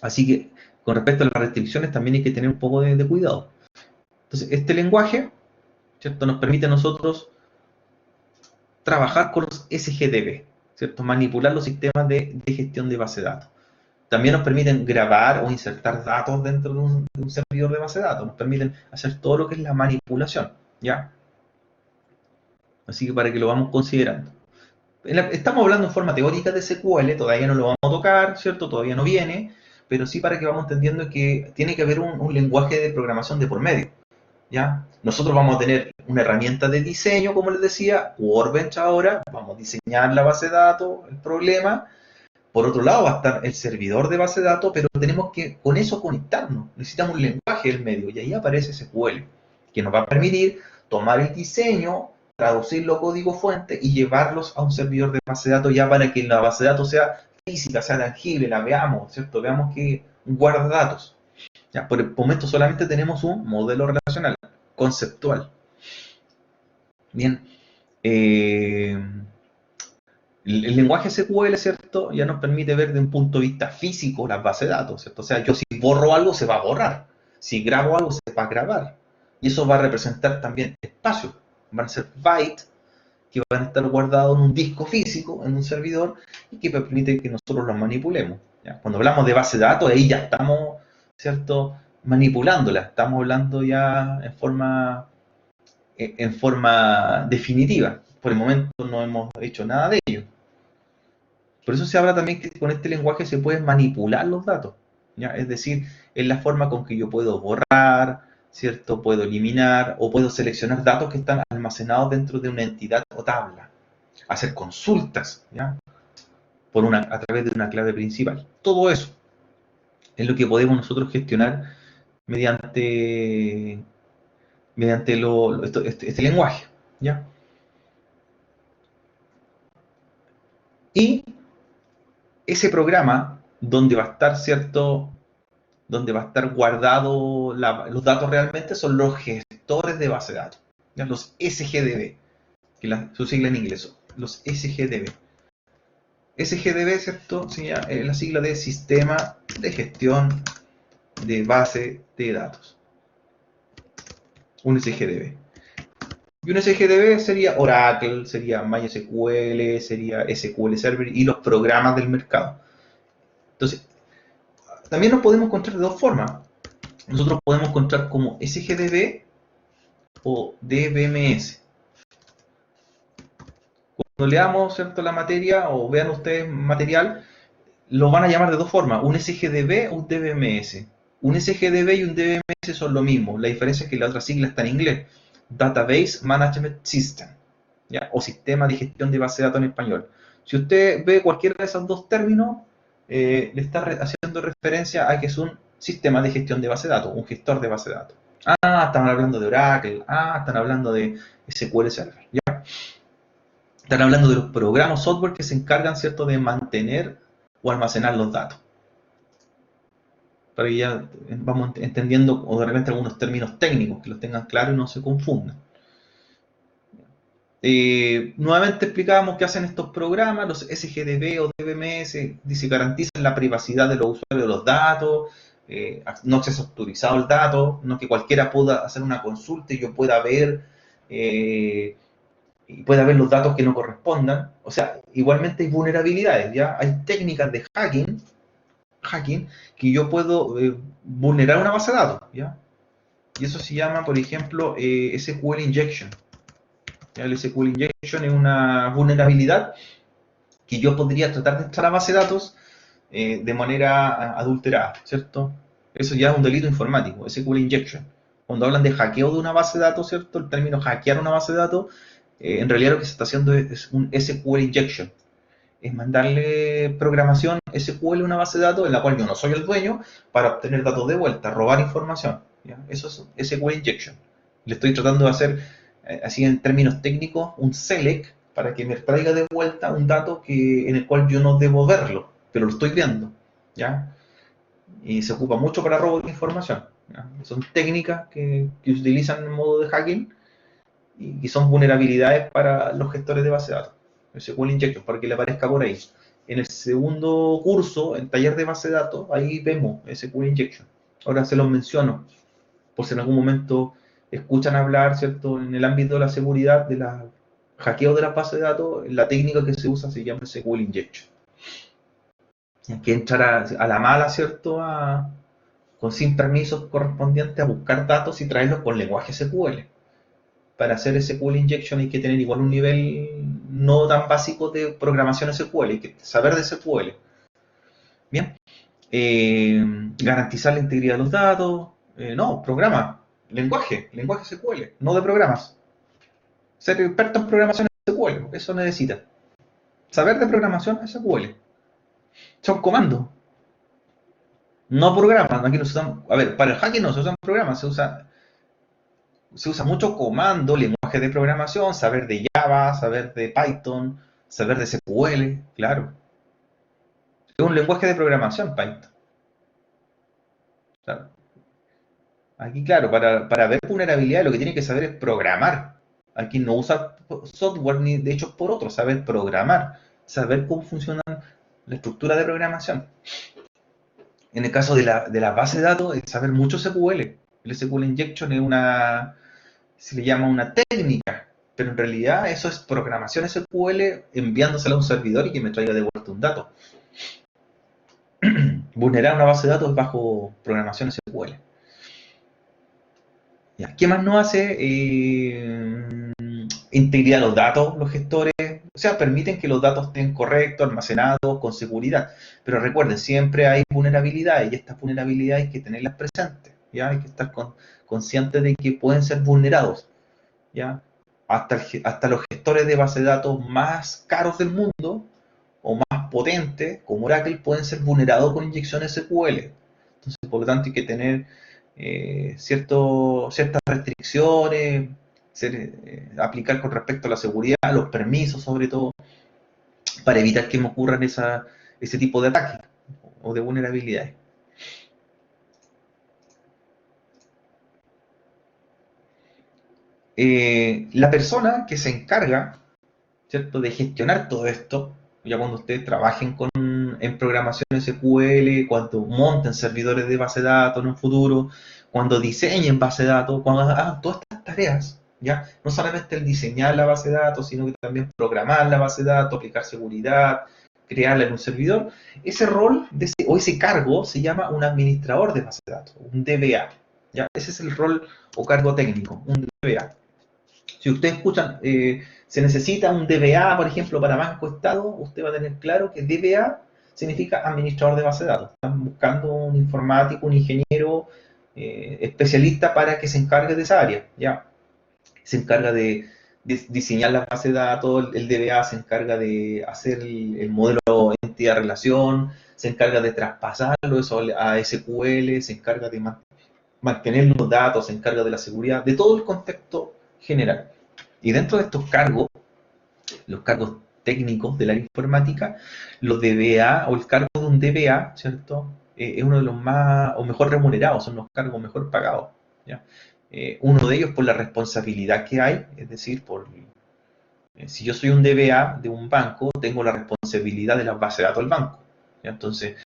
Así que, con respecto a las restricciones, también hay que tener un poco de cuidado. Entonces, este lenguaje, ¿cierto?, nos permite a nosotros trabajar con los SGDB, ¿cierto?, manipular los sistemas de gestión de base de datos. También nos permiten grabar o insertar datos dentro de un servidor de base de datos. Nos permiten hacer todo lo que es la manipulación, ¿ya? Así que para que lo vamos considerando. Estamos hablando en forma teórica de SQL, todavía no lo vamos a tocar, ¿cierto? Todavía no viene, pero sí para que vamos entendiendo que tiene que haber un lenguaje de programación de por medio, ¿ya? Nosotros vamos a tener una herramienta de diseño, como les decía, Workbench ahora, vamos a diseñar la base de datos, el problema. Por otro lado va a estar el servidor de base de datos, pero tenemos que con eso conectarnos. Necesitamos un lenguaje del medio y ahí aparece SQL, que nos va a permitir tomar el diseño, traducirlo a código fuente y llevarlos a un servidor de base de datos ya para que la base de datos sea física, sea tangible, la veamos, ¿cierto? Veamos que guarda datos. Ya, por el momento solamente tenemos un modelo relacional, conceptual. Bien. El lenguaje SQL, ¿cierto?, ya nos permite ver de un punto de vista físico las bases de datos, ¿cierto? O sea, yo si borro algo, se va a borrar. Si grabo algo, se va a grabar. Y eso va a representar también espacio. Van a ser bytes que van a estar guardados en un disco físico, en un servidor, y que permite que nosotros los manipulemos. ¿Ya? Cuando hablamos de base de datos, ahí ya estamos, ¿cierto?, manipulándola. Estamos hablando ya en forma definitiva. Por el momento no hemos hecho nada de ello. Por eso se habla también que con este lenguaje se pueden manipular los datos, ¿ya? Es decir, es la forma con que yo puedo borrar, ¿cierto? Puedo eliminar o puedo seleccionar datos que están almacenados dentro de una entidad o tabla. Hacer consultas, ¿ya? A través de una clave principal. Todo eso es lo que podemos nosotros gestionar mediante este lenguaje, ¿ya? Y ese programa donde va a estar, ¿cierto?, donde va a estar guardado los datos realmente son los gestores de base de datos, ¿ya? Los SGDB, que su sigla en inglés, los SGDB. SGDB, ¿cierto?, es la sigla de Sistema de Gestión de Base de Datos. Un SGDB. Y un SGDB sería Oracle, sería MySQL, sería SQL Server y los programas del mercado. Entonces, también nos podemos encontrar de dos formas. Nosotros podemos encontrar como SGDB o DBMS. Cuando leamos, ¿cierto?, la materia o vean ustedes material, lo van a llamar de dos formas, un SGDB o un DBMS. Un SGDB y un DBMS son lo mismo, la diferencia es que la otra sigla está en inglés, Database Management System, ¿ya? O Sistema de Gestión de Base de Datos en español. Si usted ve cualquiera de esos dos términos, le está haciendo referencia a que es un sistema de gestión de base de datos, un gestor de base de datos. Ah, están hablando de Oracle, están hablando de SQL Server, ¿ya? Están hablando de los programas software que se encargan, ¿cierto?, de mantener o almacenar los datos. Para que ya vamos entendiendo o de repente algunos términos técnicos, que los tengan claros y no se confundan. Nuevamente explicábamos qué hacen estos programas, los SGDB o DBMS, dice garantizan la privacidad de los usuarios de los datos, no acceso autorizado al dato, no que cualquiera pueda hacer una consulta y yo pueda ver y puede haber los datos que no correspondan. O sea, igualmente hay vulnerabilidades, ¿ya? Hay técnicas de hacking que yo puedo vulnerar una base de datos, ¿ya? Y eso se llama, por ejemplo, SQL injection. ¿Ya? El SQL injection es una vulnerabilidad que yo podría tratar de entrar a la base de datos de manera adulterada, ¿cierto? Eso ya es un delito informático, SQL injection. Cuando hablan de hackeo de una base de datos, ¿cierto? El término hackear una base de datos, en realidad lo que se está haciendo es un SQL injection. Es mandarle programación SQL a una base de datos en la cual yo no soy el dueño para obtener datos de vuelta, robar información. ¿Ya? Eso es SQL injection. Le estoy tratando de hacer, así en términos técnicos, un select para que me traiga de vuelta un dato en el cual yo no debo verlo, pero lo estoy viendo. ¿Ya? Y se ocupa mucho para robo de información. ¿Ya? Son técnicas que se utilizan en modo de hacking y son vulnerabilidades para los gestores de base de datos. El SQL Injection, para que le aparezca por ahí. En el segundo curso, en taller de base de datos, ahí vemos SQL Injection. Ahora se los menciono, por si en algún momento escuchan hablar, ¿cierto? En el ámbito de la seguridad, de la hackeo de las bases de datos, la técnica que se usa se llama SQL Injection. Que entrar a la mala, ¿cierto? Con sin permisos correspondientes a buscar datos y traerlos con lenguaje SQL. Para hacer SQL injection hay que tener igual un nivel no tan básico de programación SQL, hay que saber de SQL. Bien, garantizar la integridad de los datos, no, programa, lenguaje SQL, no de programas. Ser experto en programación SQL, eso necesita. Saber de programación SQL. Son comandos, no programas. Aquí no se usan, a ver, para el hacking no se usan programas, se usa mucho comando, lenguaje de programación, saber de Java, saber de Python, saber de SQL, claro. Es un lenguaje de programación, Python. Claro. Aquí, claro, para ver vulnerabilidad lo que tiene que saber es programar. Aquí no usa software ni de hecho por otros, saber programar, saber cómo funciona la estructura de programación. En el caso de la base de datos, es saber mucho SQL. El SQL Injection se le llama una técnica, pero en realidad eso es programación SQL enviándosela a un servidor y que me traiga de vuelta un dato. Vulnerar una base de datos bajo programación SQL. Ya. ¿Qué más no hace? Integridad de los datos, los gestores, o sea, permiten que los datos estén correctos, almacenados, con seguridad. Pero recuerden, siempre hay vulnerabilidades y estas vulnerabilidades hay que tenerlas presentes, ¿ya? Hay que estar conscientes de que pueden ser vulnerados, ¿ya? Hasta los gestores de base de datos más caros del mundo o más potentes, como Oracle, pueden ser vulnerados con inyecciones SQL. Entonces, por lo tanto, hay que tener ciertas restricciones, aplicar con respecto a la seguridad, los permisos sobre todo, para evitar que me ocurran ese tipo de ataques o de vulnerabilidades. La persona que se encarga, ¿cierto?, de gestionar todo esto, ya cuando ustedes trabajen en programación SQL, cuando monten servidores de base de datos en un futuro, cuando diseñen base de datos, cuando hagan todas estas tareas, ¿ya? No solamente el diseñar la base de datos, sino que también programar la base de datos, aplicar seguridad, crearla en un servidor. Ese rol o ese cargo se llama un administrador de base de datos, un DBA, ¿ya? Ese es el rol o cargo técnico, un DBA. Si ustedes escuchan, se necesita un DBA, por ejemplo, para Banco Estado, usted va a tener claro que DBA significa administrador de base de datos. Están buscando un informático, un ingeniero especialista para que se encargue de esa área. ¿Ya? Se encarga de diseñar la base de datos, el DBA se encarga de hacer el modelo entidad-relación, se encarga de traspasarlo eso a SQL, se encarga de mantener los datos, se encarga de la seguridad, de todo el contexto general. Y dentro de estos cargos, los cargos técnicos de la informática, los DBA o el cargo de un DBA, ¿cierto? Es uno de los más o mejor remunerados, son los cargos mejor pagados. ¿Ya? Uno de ellos por la responsabilidad que hay, es decir, si yo soy un DBA de un banco, tengo la responsabilidad de la base de datos del banco. ¿Ya? Entonces,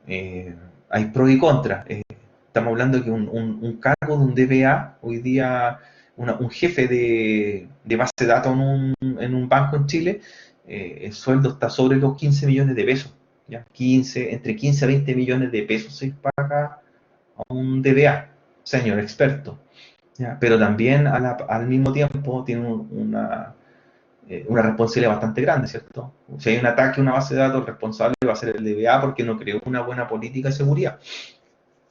hay pros y contras. Estamos hablando de que un cargo de un DBA hoy día un jefe de base de datos en un banco en Chile, el sueldo está sobre los 15 millones de pesos. ¿Ya? Entre 15 a 20 millones de pesos se paga a un DBA, señor experto. ¿Ya? Pero también al mismo tiempo tiene una responsabilidad bastante grande, ¿cierto? Si hay un ataque a una base de datos, el responsable va a ser el DBA porque no creó una buena política de seguridad.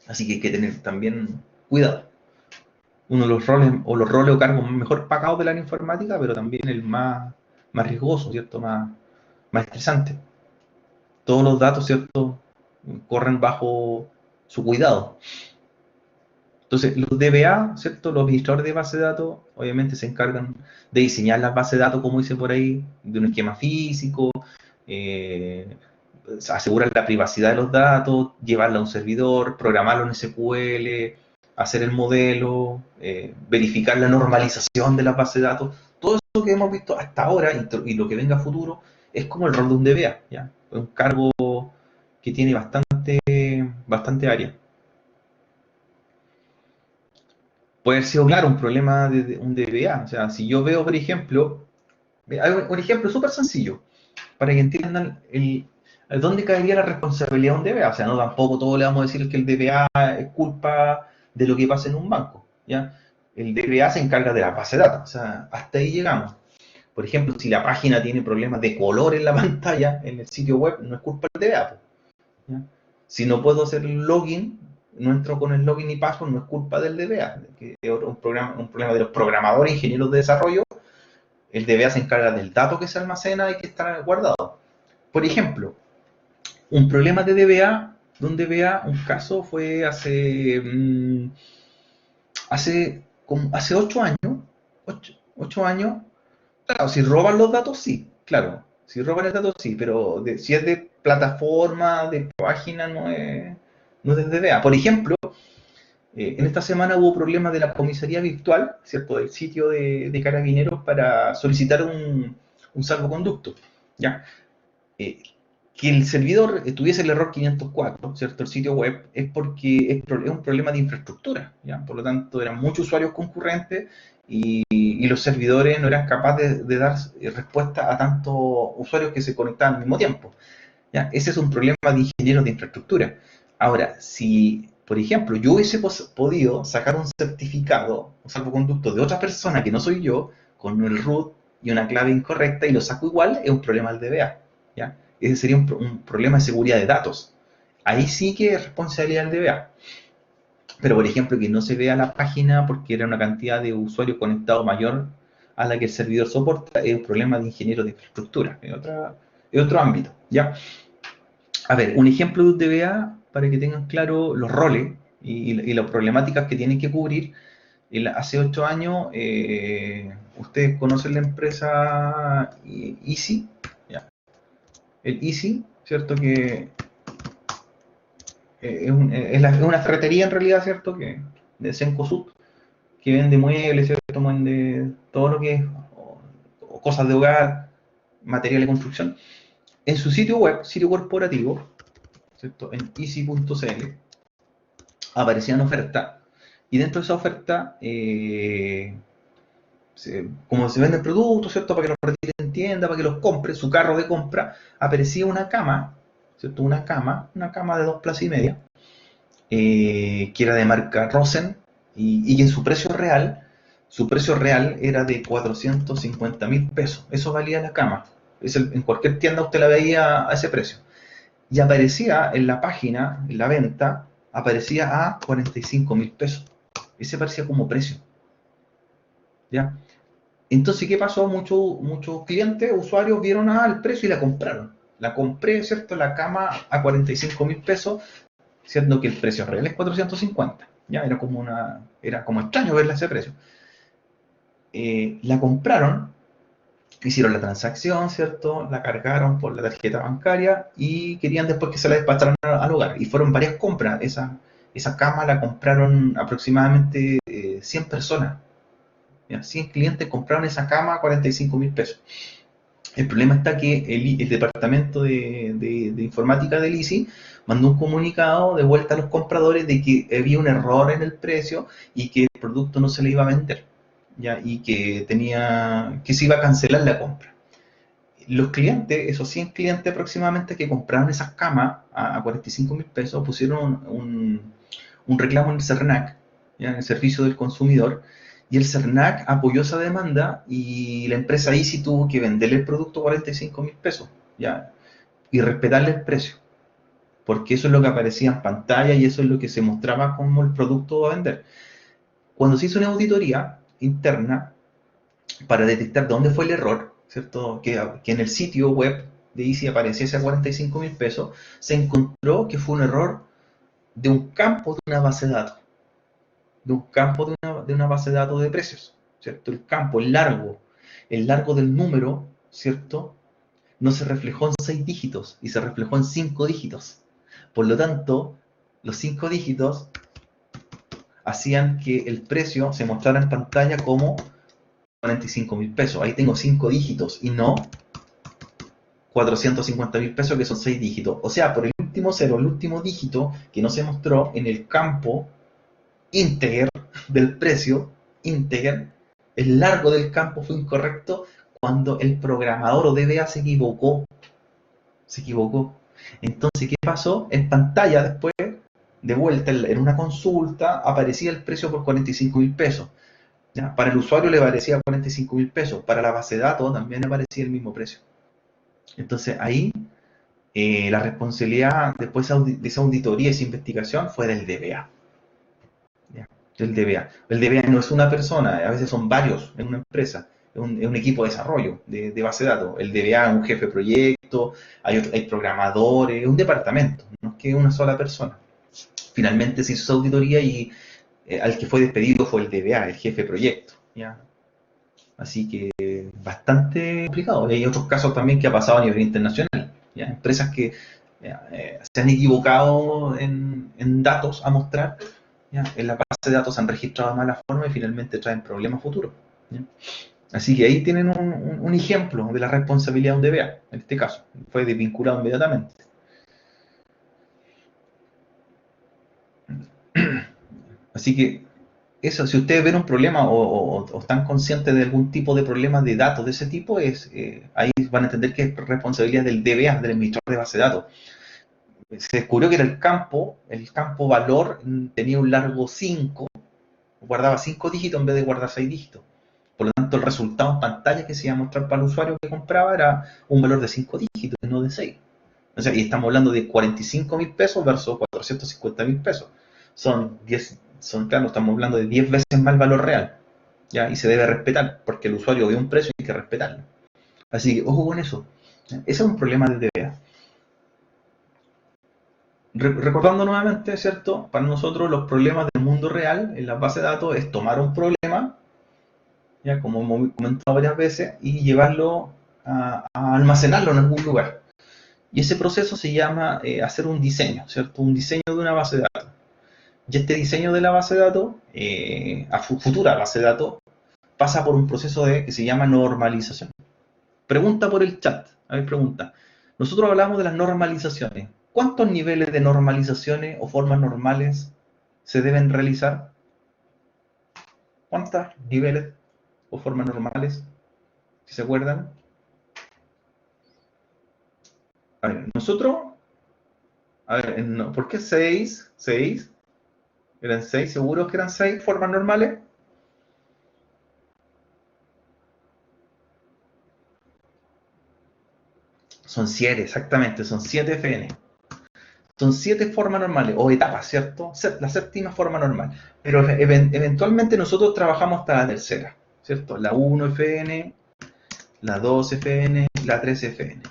Así que hay que tener también cuidado. Uno de los roles o cargos mejor pagados del área informática, pero también el más riesgoso, ¿cierto? Más estresante. Todos los datos, ¿cierto? Corren bajo su cuidado. Entonces, los DBA, ¿cierto? Los administradores de base de datos, obviamente se encargan de diseñar las bases de datos, como dice por ahí, de un esquema físico, eh, asegurar la privacidad de los datos, llevarla a un servidor, programarlo en SQL, hacer el modelo, verificar la normalización de la base de datos. Todo eso que hemos visto hasta ahora y lo que venga a futuro es como el rol de un DBA, ¿ya? Es un cargo que tiene bastante área. Puede haber sido, claro, un problema de un DBA. O sea, si yo veo, por ejemplo, hay un ejemplo súper sencillo para que entiendan dónde caería la responsabilidad de un DBA. O sea, no tampoco todo le vamos a decir que el DBA es culpa de lo que pasa en un banco. ¿Ya? El DBA se encarga de la base de datos. O sea, hasta ahí llegamos. Por ejemplo, si la página tiene problemas de color en la pantalla, en el sitio web, no es culpa del DBA. ¿Ya? Si no puedo hacer el login, no entro con el login y password, no es culpa del DBA, que es un problema de los programadores, ingenieros de desarrollo. El DBA se encarga del dato que se almacena y que está guardado. Por ejemplo, un problema de un DBA, un caso fue hace 8 años, 8 años. Claro, si roban los datos, sí, claro. Si roban el dato, sí, pero si es de plataforma, de página, no es de DBA. Por ejemplo, en esta semana hubo problemas de la comisaría virtual, ¿cierto? Del sitio de Carabineros para solicitar un salvoconducto, ¿ya? Eh, que el servidor tuviese el error 504, ¿cierto? El sitio web, es porque es un problema de infraestructura, ¿ya? Por lo tanto, eran muchos usuarios concurrentes y los servidores no eran capaces de dar respuesta a tantos usuarios que se conectaban al mismo tiempo, ¿ya? Ese es un problema de ingenieros de infraestructura. Ahora, si, por ejemplo, yo hubiese podido sacar un certificado, un salvoconducto de otra persona que no soy yo, con el root y una clave incorrecta y lo saco igual, es un problema del DBA, ¿ya? Ese sería un problema de seguridad de datos. Ahí sí que es responsabilidad del DBA. Pero, por ejemplo, que no se vea la página porque era una cantidad de usuarios conectados mayor a la que el servidor soporta, es un problema de ingeniero de infraestructura, es otro ámbito, ¿ya? A ver, un ejemplo de un DBA para que tengan claro los roles y las problemáticas que tienen que cubrir. Hace 8 años, ustedes conocen la empresa Easy, ¿ya? El Easy, ¿cierto? Que es una ferretería en realidad, ¿cierto? De Cencosud, que vende muebles, ¿cierto? Vende todo lo que es o cosas de hogar, material de construcción. En su sitio corporativo, ¿cierto? En easy.cl, aparecía una oferta y dentro de esa oferta, como se vende el producto, ¿cierto? Para que los retire en tienda, para que los compre, su carro de compra, aparecía una cama, ¿cierto? Una cama de 2 plazas y media, que era de marca Rosen y en su precio real era de 450.000 pesos. Eso valía la cama. En cualquier tienda usted la veía a ese precio. Y aparecía en la página, en la venta, aparecía a 45.000 pesos. Ese parecía como precio. ¿Ya? Entonces, ¿qué pasó? Muchos clientes, usuarios, vieron el precio y la compraron. La compré, ¿cierto? La cama a 45.000 pesos, siendo que el precio real es 450. Ya era como extraño verla a ese precio. La compraron, hicieron la transacción, ¿cierto? La cargaron por la tarjeta bancaria y querían después que se la despacharan al hogar. Y fueron varias compras. Esa cama la compraron aproximadamente 100 personas. ¿Ya? 100 clientes compraron esa cama a 45.000 pesos. El problema está que el departamento de informática del ICI mandó un comunicado de vuelta a los compradores de que había un error en el precio y que el producto no se le iba a vender. ¿ya? Y que se iba a cancelar la compra. Los clientes, esos 100 clientes aproximadamente que compraron esas camas a 45.000 pesos, pusieron un reclamo en el CERNAC, ¿ya? En el Servicio del Consumidor, y el CERNAC apoyó esa demanda y la empresa Easy tuvo que venderle el producto a 45.000 pesos, ¿ya? Y respetarle el precio, porque eso es lo que aparecía en pantalla y eso es lo que se mostraba como el producto a vender. Cuando se hizo una auditoría interna para detectar dónde fue el error, ¿cierto? Que en el sitio web de Easy apareciese a 45.000 pesos, se encontró que fue un error de un campo de una base de datos, de un campo de una base de datos de precios, ¿cierto? El campo, el largo del número, ¿cierto? No se reflejó en 6 dígitos y se reflejó en 5 dígitos. Por lo tanto, los 5 dígitos hacían que el precio se mostrara en pantalla como 45.000 pesos. Ahí tengo 5 dígitos y no 450.000 pesos, que son 6 dígitos. O sea, por el último cero, el último dígito que no se mostró en el campo íntegro del precio, íntegro, el largo del campo fue incorrecto cuando el programador o DBA se equivocó. Se equivocó. Entonces, ¿qué pasó? En pantalla después, de vuelta, en una consulta, aparecía el precio por 45.000 pesos. ¿Ya? Para el usuario le parecía 45.000 pesos. Para la base de datos también le parecía el mismo precio. Entonces, ahí la responsabilidad después de esa auditoría y esa investigación fue del DBA. ¿Ya? Del DBA. El DBA no es una persona, a veces son varios en una empresa. Es un equipo de desarrollo de base de datos. El DBA es un jefe de proyecto, hay programadores, es un departamento, no es que una sola persona. Finalmente se hizo esa auditoría y al que fue despedido fue el DBA, el jefe de proyecto. ¿Ya? Así que bastante complicado. Y hay otros casos también que ha pasado a nivel internacional. ¿Ya? Empresas que se han equivocado en datos a mostrar, ¿ya? En la base de datos se han registrado de mala forma y finalmente traen problemas futuros. ¿Ya? Así que ahí tienen un ejemplo de la responsabilidad de un DBA, en este caso. Fue desvinculado inmediatamente. Así que eso, si ustedes ven un problema o están conscientes de algún tipo de problema de datos de ese tipo, ahí van a entender que es responsabilidad del DBA, del administrador de base de datos. Se descubrió que era el campo valor tenía un largo 5, guardaba 5 dígitos en vez de guardar 6 dígitos. Por lo tanto, el resultado en pantalla que se iba a mostrar para el usuario que compraba era un valor de 5 dígitos, no de 6. O sea, y estamos hablando de 45.000 pesos versus 450.000 pesos. Claro, estamos hablando de 10 veces más el valor real. ¿Ya? Y se debe respetar, porque el usuario ve un precio y hay que respetarlo. Así que, ojo con eso. Ese es un problema de DBA. Recordando nuevamente, ¿cierto? Para nosotros los problemas del mundo real en las bases de datos es tomar un problema, ya como hemos comentado varias veces, y llevarlo a almacenarlo en algún lugar. Y ese proceso se llama hacer un diseño, ¿cierto? Un diseño de una base de datos. Y este diseño de la base de datos, a futura base de datos, pasa por un proceso que se llama normalización. Pregunta por el chat. A ver, pregunta. Nosotros hablamos de las normalizaciones. ¿Cuántos niveles de normalizaciones o formas normales se deben realizar? ¿Cuántos niveles o formas normales? ¿Si se acuerdan? A ver, nosotros... A ver, no, ¿por qué 6? ¿6? ¿Eran 6? ¿Seguros que eran 6 formas normales? Son 7, exactamente, son 7 FN. Son 7 formas normales, o etapas, ¿cierto? La séptima forma normal. Pero eventualmente nosotros trabajamos hasta la tercera, ¿cierto? La 1 FN, la 2 FN, la 3 FN.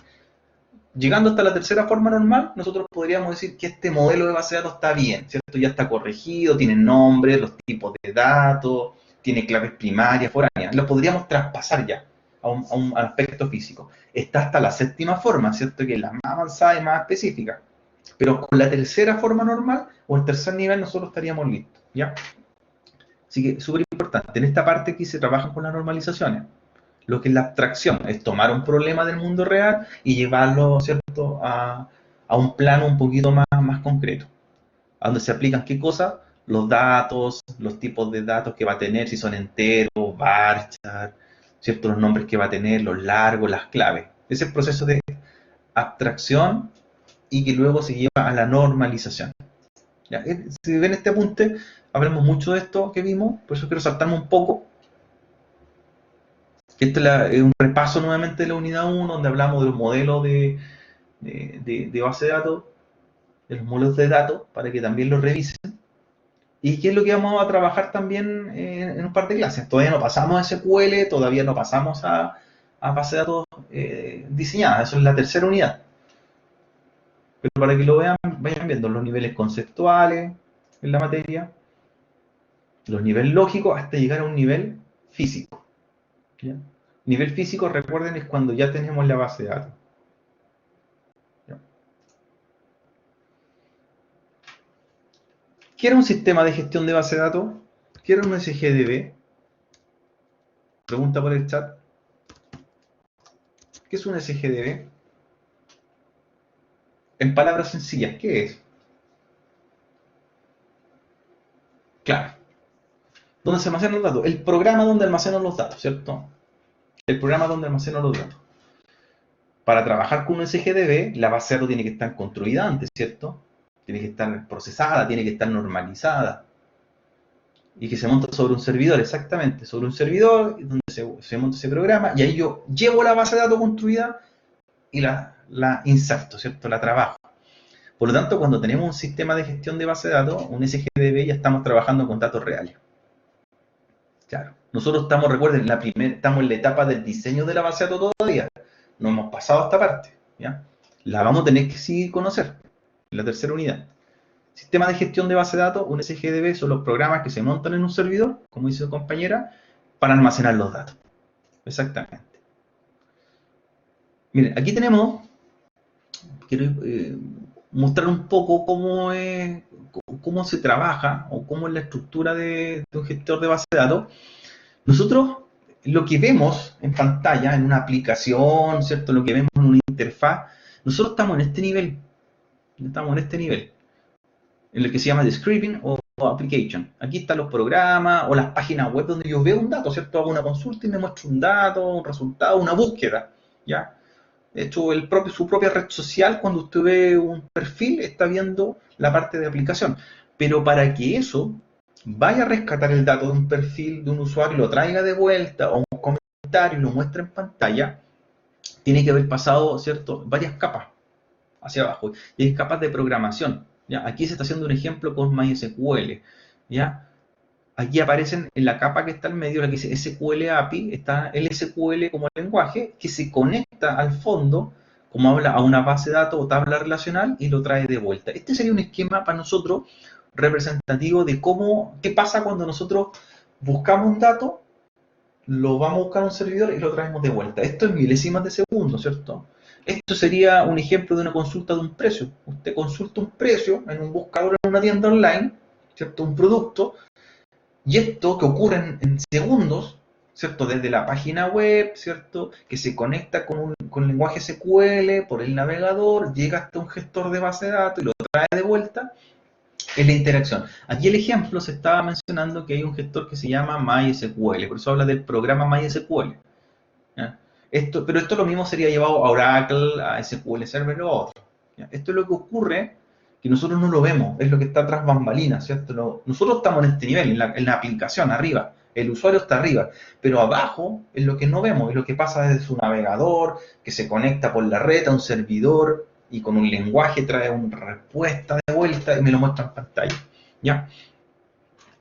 Llegando hasta la tercera forma normal, nosotros podríamos decir que este modelo de base de datos está bien, ¿cierto? Ya está corregido, tiene nombres, los tipos de datos, tiene claves primarias, foráneas. Lo podríamos traspasar ya a un aspecto físico. Está hasta la séptima forma, ¿cierto? Que es la más avanzada y más específica. Pero con la tercera forma normal o el tercer nivel nosotros estaríamos listos, ¿ya? Así que súper importante. En esta parte aquí se trabajan con las normalizaciones. Lo que es la abstracción, es tomar un problema del mundo real y llevarlo, ¿cierto?, a un plano un poquito más concreto, a donde se aplican qué cosas, los datos, los tipos de datos que va a tener, si son enteros, los varchar, ¿cierto? Los nombres que va a tener, los largos, las claves. Ese es el proceso de abstracción y que luego se lleva a la normalización. ¿Ya? Si ven este apunte, hablamos mucho de esto que vimos, por eso quiero saltarme un poco. Este es un repaso nuevamente de la unidad 1, donde hablamos de los modelos de base de datos, de los modelos de datos, para que también los revisen. ¿Y qué es lo que vamos a trabajar también en un par de clases? Todavía no pasamos a SQL, todavía no pasamos a base de datos diseñadas, eso es la tercera unidad. Pero para que lo vean, vayan viendo los niveles conceptuales en la materia, los niveles lógicos, hasta llegar a un nivel físico. ¿Ya? Nivel físico, recuerden, es cuando ya tenemos la base de datos. ¿Ya? ¿Qué era un sistema de gestión de base de datos? ¿Qué era un SGDB? Pregunta por el chat. ¿Qué es un SGDB? En palabras sencillas, ¿qué es? Claro. ¿Dónde se almacenan los datos? El programa donde almacenan los datos, ¿cierto? El programa donde almacenan los datos. Para trabajar con un SGDB, la base de datos tiene que estar construida antes, ¿cierto? Tiene que estar procesada, tiene que estar normalizada. Y que se monta sobre un servidor, exactamente, sobre un servidor donde se monta ese programa, y ahí yo llevo la base de datos construida y la inserto, ¿cierto? La trabajo. Por lo tanto, cuando tenemos un sistema de gestión de base de datos, un SGDB, ya estamos trabajando con datos reales. Claro. Nosotros estamos, recuerden, estamos en la etapa del diseño de la base de datos todavía. No hemos pasado a esta parte. ¿Ya? La vamos a tener que sí conocer en la tercera unidad. Sistema de gestión de base de datos, un SGDB, son los programas que se montan en un servidor, como dice su compañera, para almacenar los datos. Exactamente. Miren, aquí tenemos, quiero mostrar un poco cómo se trabaja o cómo es la estructura de un gestor de base de datos. Nosotros lo que vemos en pantalla, en una aplicación, ¿cierto? Lo que vemos en una interfaz, nosotros estamos en este nivel. En el que se llama Describing o Application. Aquí están los programas o las páginas web donde yo veo un dato, ¿cierto? Hago una consulta y me muestra un dato, un resultado, una búsqueda, ¿ya? De hecho, su propia red social, cuando usted ve un perfil, está viendo la parte de aplicación. Pero para que eso vaya a rescatar el dato de un perfil de un usuario y lo traiga de vuelta, o un comentario y lo muestre en pantalla, tiene que haber pasado, ¿cierto?, varias capas hacia abajo. Y hay capas de programación. ¿Ya? Aquí se está haciendo un ejemplo con MySQL. ¿Ya? Aquí aparecen en la capa que está al medio, la que dice SQL API, está el SQL como lenguaje que se conecta al fondo, como habla, a una base de datos o tabla relacional y lo trae de vuelta. Este sería un esquema para nosotros representativo de qué pasa cuando nosotros buscamos un dato, lo vamos a buscar a un servidor y lo traemos de vuelta. Esto es milésimas de segundo, ¿cierto? Esto sería un ejemplo de una consulta de un precio. Usted consulta un precio en un buscador en una tienda online, ¿cierto? Un producto, y esto que ocurre en segundos, ¿cierto? Desde la página web, ¿cierto? Que se conecta con el lenguaje SQL por el navegador, llega hasta un gestor de base de datos y lo trae de vuelta, es la interacción. Aquí el ejemplo se estaba mencionando que hay un gestor que se llama MySQL, por eso habla del programa MySQL. ¿Ya? Pero esto lo mismo sería llevado a Oracle, a SQL Server o a otro. ¿Ya? Esto es lo que ocurre, que nosotros no lo vemos, es lo que está tras bambalinas, ¿cierto? Nosotros estamos en este nivel, en la aplicación, arriba, el usuario está arriba, pero abajo es lo que no vemos, es lo que pasa desde su navegador, que se conecta por la red a un servidor y con un lenguaje trae una respuesta de vuelta y me lo muestra en pantalla. ¿Ya?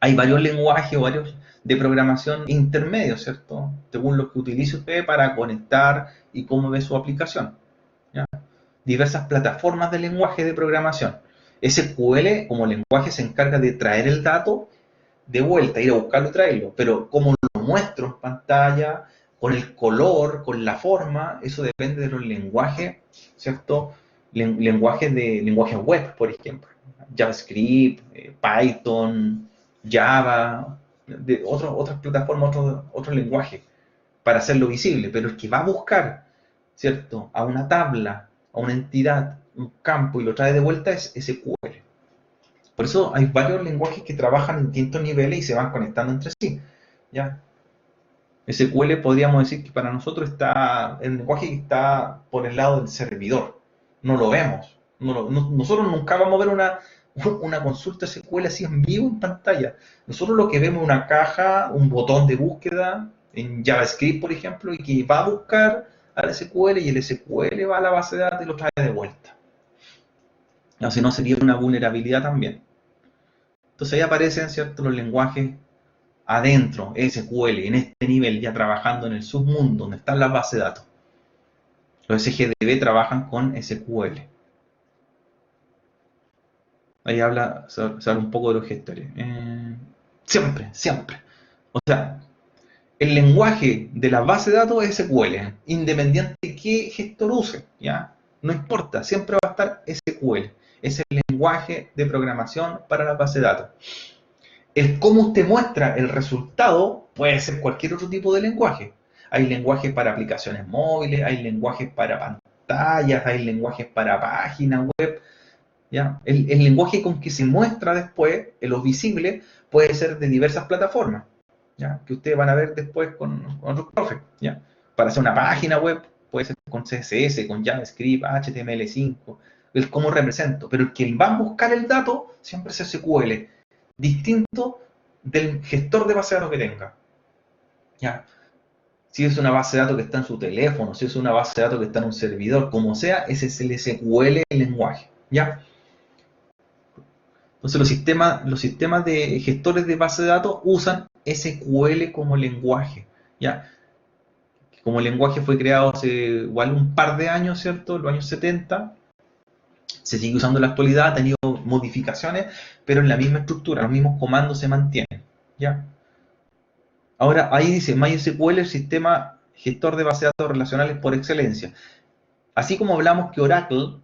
Hay varios lenguajes o varios de programación intermedios, ¿cierto? Según lo que utilice usted para conectar y cómo ve su aplicación. ¿Ya? Diversas plataformas de lenguaje de programación. SQL como lenguaje se encarga de traer el dato de vuelta, ir a buscarlo y traerlo, pero como lo muestro en pantalla, con el color, con la forma, eso depende de los lenguajes, ¿cierto? Lenguajes web, por ejemplo. JavaScript, Python, Java, de otras plataformas, otros lenguajes, para hacerlo visible, pero el que va a buscar, ¿cierto?, a una tabla, a una entidad, un campo y lo trae de vuelta es SQL. Por eso hay varios lenguajes que trabajan en distintos niveles y se van conectando entre sí. ¿Ya? SQL podríamos decir que para nosotros está el lenguaje que está por el lado del servidor. No lo vemos. Nosotros nunca vamos a ver una consulta SQL así en vivo en pantalla. Nosotros lo que vemos es una caja, un botón de búsqueda en JavaScript, por ejemplo, y que va a buscar al SQL y el SQL va a la base de datos y lo trae de vuelta. O si no, sería una vulnerabilidad también. Entonces ahí aparecen, ¿cierto?, los lenguajes adentro, SQL, en este nivel, ya trabajando en el submundo, donde están las bases de datos. Los SGDB trabajan con SQL. Ahí se habla un poco de los gestores. Siempre, siempre. O sea, el lenguaje de la base de datos es SQL, independiente de qué gestor use, ¿ya? No importa, siempre va a estar SQL. Es el lenguaje de programación para la base de datos. El cómo usted muestra el resultado puede ser cualquier otro tipo de lenguaje. Hay lenguajes para aplicaciones móviles, hay lenguajes para pantallas, hay lenguajes para páginas web. ¿Ya? El lenguaje con que se muestra después, en lo visible, puede ser de diversas plataformas, ¿ya? Que ustedes van a ver después con otros profes. ¿Ya? Para hacer una página web puede ser con CSS, con JavaScript, HTML5, el cómo represento. Pero el que va a buscar el dato siempre es SQL, distinto del gestor de base de datos que tenga. ¿Ya? Si es una base de datos que está en su teléfono, si es una base de datos que está en un servidor, como sea, ese es el SQL el lenguaje. ¿Ya? Entonces los sistemas de gestores de base de datos usan SQL como lenguaje. ¿Ya? Como lenguaje fue creado hace igual un par de años, ¿cierto? En los años 70. Se sigue usando en la actualidad, ha tenido modificaciones, pero en la misma estructura, los mismos comandos se mantienen. ¿Ya? Ahora, ahí dice MySQL, el sistema gestor de base de datos relacionales por excelencia. Así como hablamos que Oracle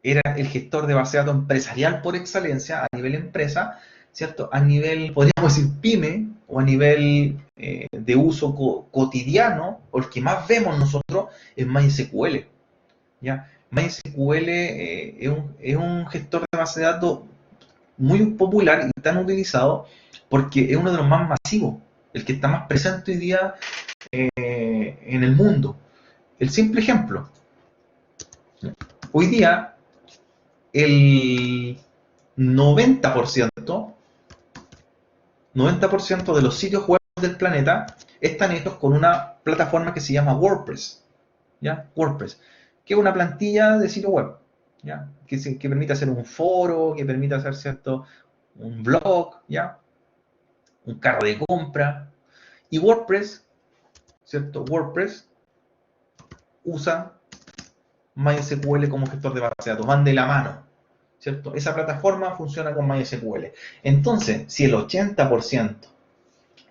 era el gestor de base de datos empresarial por excelencia a nivel empresa, ¿cierto? A nivel, podríamos decir, pyme, o a nivel de uso cotidiano, o el que más vemos nosotros, es MySQL. ¿Ya? MySQL es un gestor de base de datos muy popular y tan utilizado porque es uno de los más masivos, el que está más presente hoy día en el mundo. El simple ejemplo, hoy día el 90%, 90% de los sitios web del planeta están hechos con una plataforma que se llama WordPress. ¿Ya? WordPress, que es una plantilla de sitio web, ¿ya? Que permite hacer un foro, que permite hacer cierto un blog, ¿ya? Un carro de compra. Y WordPress, ¿cierto? WordPress usa MySQL como gestor de base de datos, van de la mano, ¿cierto? Esa plataforma funciona con MySQL. Entonces, si el 80%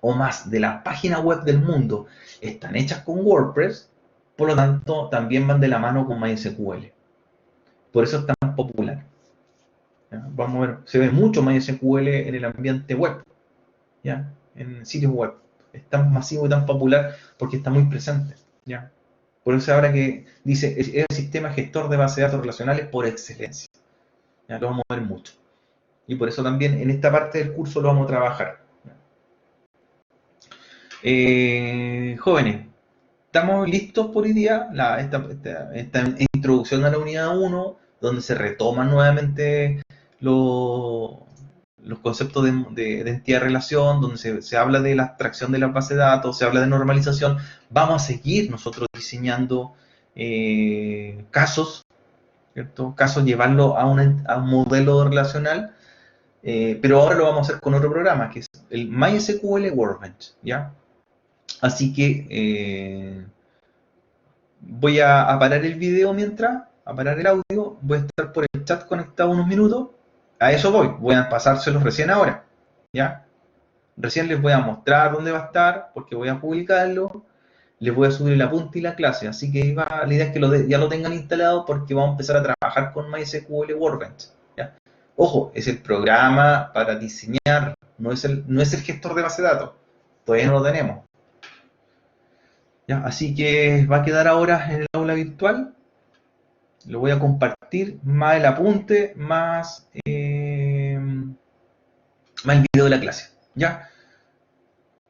o más de las páginas web del mundo están hechas con WordPress, por lo tanto, también van de la mano con MySQL. Por eso es tan popular. ¿Ya? Vamos a ver, se ve mucho MySQL en el ambiente web, ¿ya? En sitios web. Es tan masivo y tan popular porque está muy presente, ¿ya? Por eso ahora que dice, es el sistema gestor de base de datos relacionales por excelencia. Ya lo vamos a ver mucho. Y por eso también en esta parte del curso lo vamos a trabajar. Jóvenes, estamos listos por hoy día. Esta introducción a la unidad 1, donde se retoman nuevamente los conceptos de entidad-relación, donde se habla de la abstracción de las bases de datos, se habla de normalización. Vamos a seguir nosotros diseñando casos, ¿cierto? Casos, llevarlo a un modelo relacional, pero ahora lo vamos a hacer con otro programa, que es el MySQL Workbench, ¿ya? Así que voy a parar el video mientras, a parar el audio, voy a estar por el chat conectado unos minutos, a eso voy a pasárselos recién ahora, ¿ya? Recién les voy a mostrar dónde va a estar, porque voy a publicarlo, les voy a subir el apunte y la clase, así que la idea es que ya lo tengan instalado porque vamos a empezar a trabajar con MySQL Workbench, ¿ya? Ojo, es el programa para diseñar, no es el gestor de base de datos, todavía no lo tenemos. ¿Ya? Así que va a quedar ahora en el aula virtual. Lo voy a compartir, más el apunte, más el video de la clase. ¿Ya?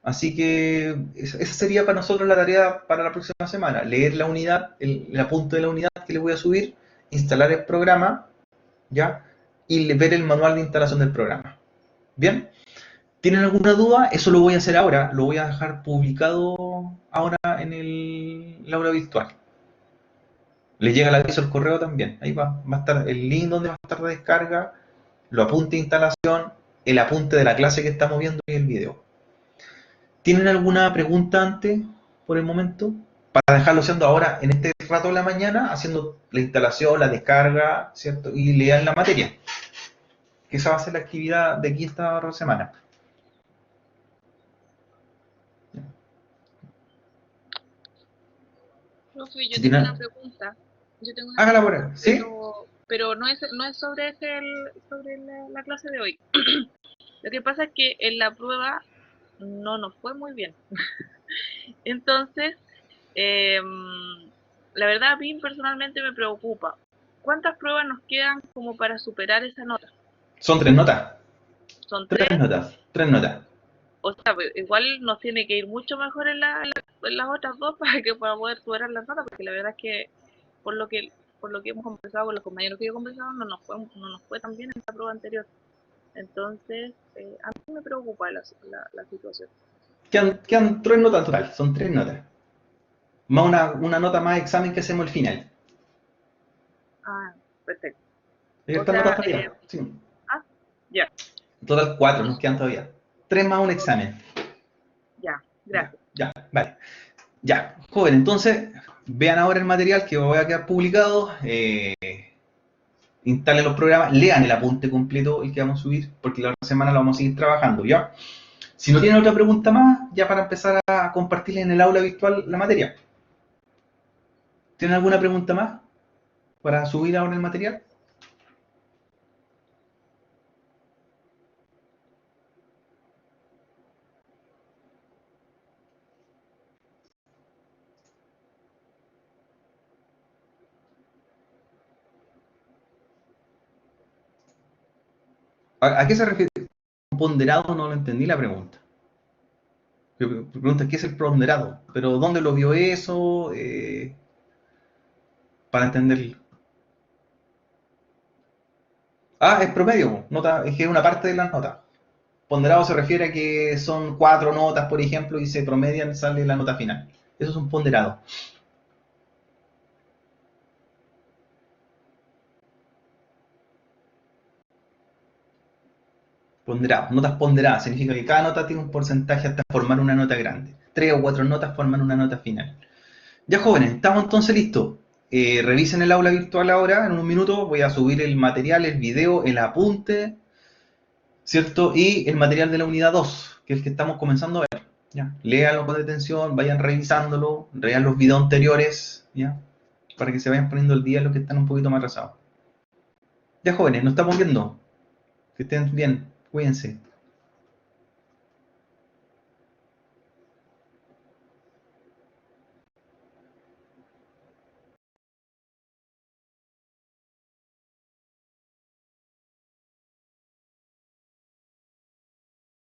Así que esa sería para nosotros la tarea para la próxima semana. Leer la unidad, el apunte de la unidad que le voy a subir, instalar el programa, ¿ya? Y ver el manual de instalación del programa. ¿Bien? ¿Tienen alguna duda? Eso lo voy a hacer ahora. Lo voy a dejar publicado ahora en el aula virtual. Les llega el aviso al correo también. Ahí va a estar el link donde va a estar la descarga, los apuntes de instalación, el apunte de la clase que estamos viendo y el video. ¿Tienen alguna pregunta antes, por el momento? Para dejarlo haciendo ahora, en este rato de la mañana, haciendo la instalación, la descarga, ¿cierto? Y lean la materia. Que esa va a ser la actividad de aquí esta semana. Profe, yo Si tengo una tienen, pregunta. Yo tengo una hágala por pregunta, ahí. ¿Sí? pero no es sobre sobre la clase de hoy. Lo que pasa es que en la prueba no nos fue muy bien. Entonces, la verdad a mí personalmente me preocupa. ¿Cuántas pruebas nos quedan como para superar esa nota? Son 3 notas. ¿Son Tres tres? notas. 3 notas. O sea, pues, igual nos tiene que ir mucho mejor en las otras dos para poder superar las notas, porque la verdad es que por lo que por lo que hemos conversado con los compañeros que yo he conversado, no nos fue tan bien en la prueba anterior. Entonces, a mí me preocupa la situación. Quedan 3 notas en total. Son 3 notas. Más una nota más examen que hacemos al final. Ah, perfecto. Hay O estas notas sea, todavía. Sí. ah, ya, En total 4 nos quedan todavía. 3 más un examen. ya, Ya, gracias. ya, vale. Ya, joven, entonces vean ahora el material que voy a quedar publicado. Instalen los programas, lean el apunte completo el que vamos a subir, porque la otra semana lo vamos a seguir trabajando, ¿ya? Si no tienen otra pregunta más, ya para empezar a compartir en el aula virtual la materia. ¿Tienen alguna pregunta más para subir ahora el material? ¿A qué se refiere? Ponderado no lo entendí la pregunta. Pregunta, ¿qué es el ponderado? ¿Pero dónde lo vio eso? Para entenderlo. Ah, es promedio, nota, es que es una parte de las notas. Ponderado se refiere a que son 4 notas, por ejemplo, y se promedian, sale la nota final. Eso es un ponderado. Ponderado, notas ponderadas, significa que cada nota tiene un porcentaje hasta formar una nota grande. 3 o 4 notas forman una nota final. Ya jóvenes, estamos entonces listos. Revisen el aula virtual ahora, en un minuto voy a subir el material, el video, el apunte, ¿cierto? Y el material de la unidad 2, que es el que estamos comenzando a ver. ¿Ya? Léanlo con detención, vayan revisándolo, vean los videos anteriores, ¿ya? Para que se vayan poniendo el día los que están un poquito más atrasados. Ya jóvenes, nos estamos viendo. Que estén bien, cuídense.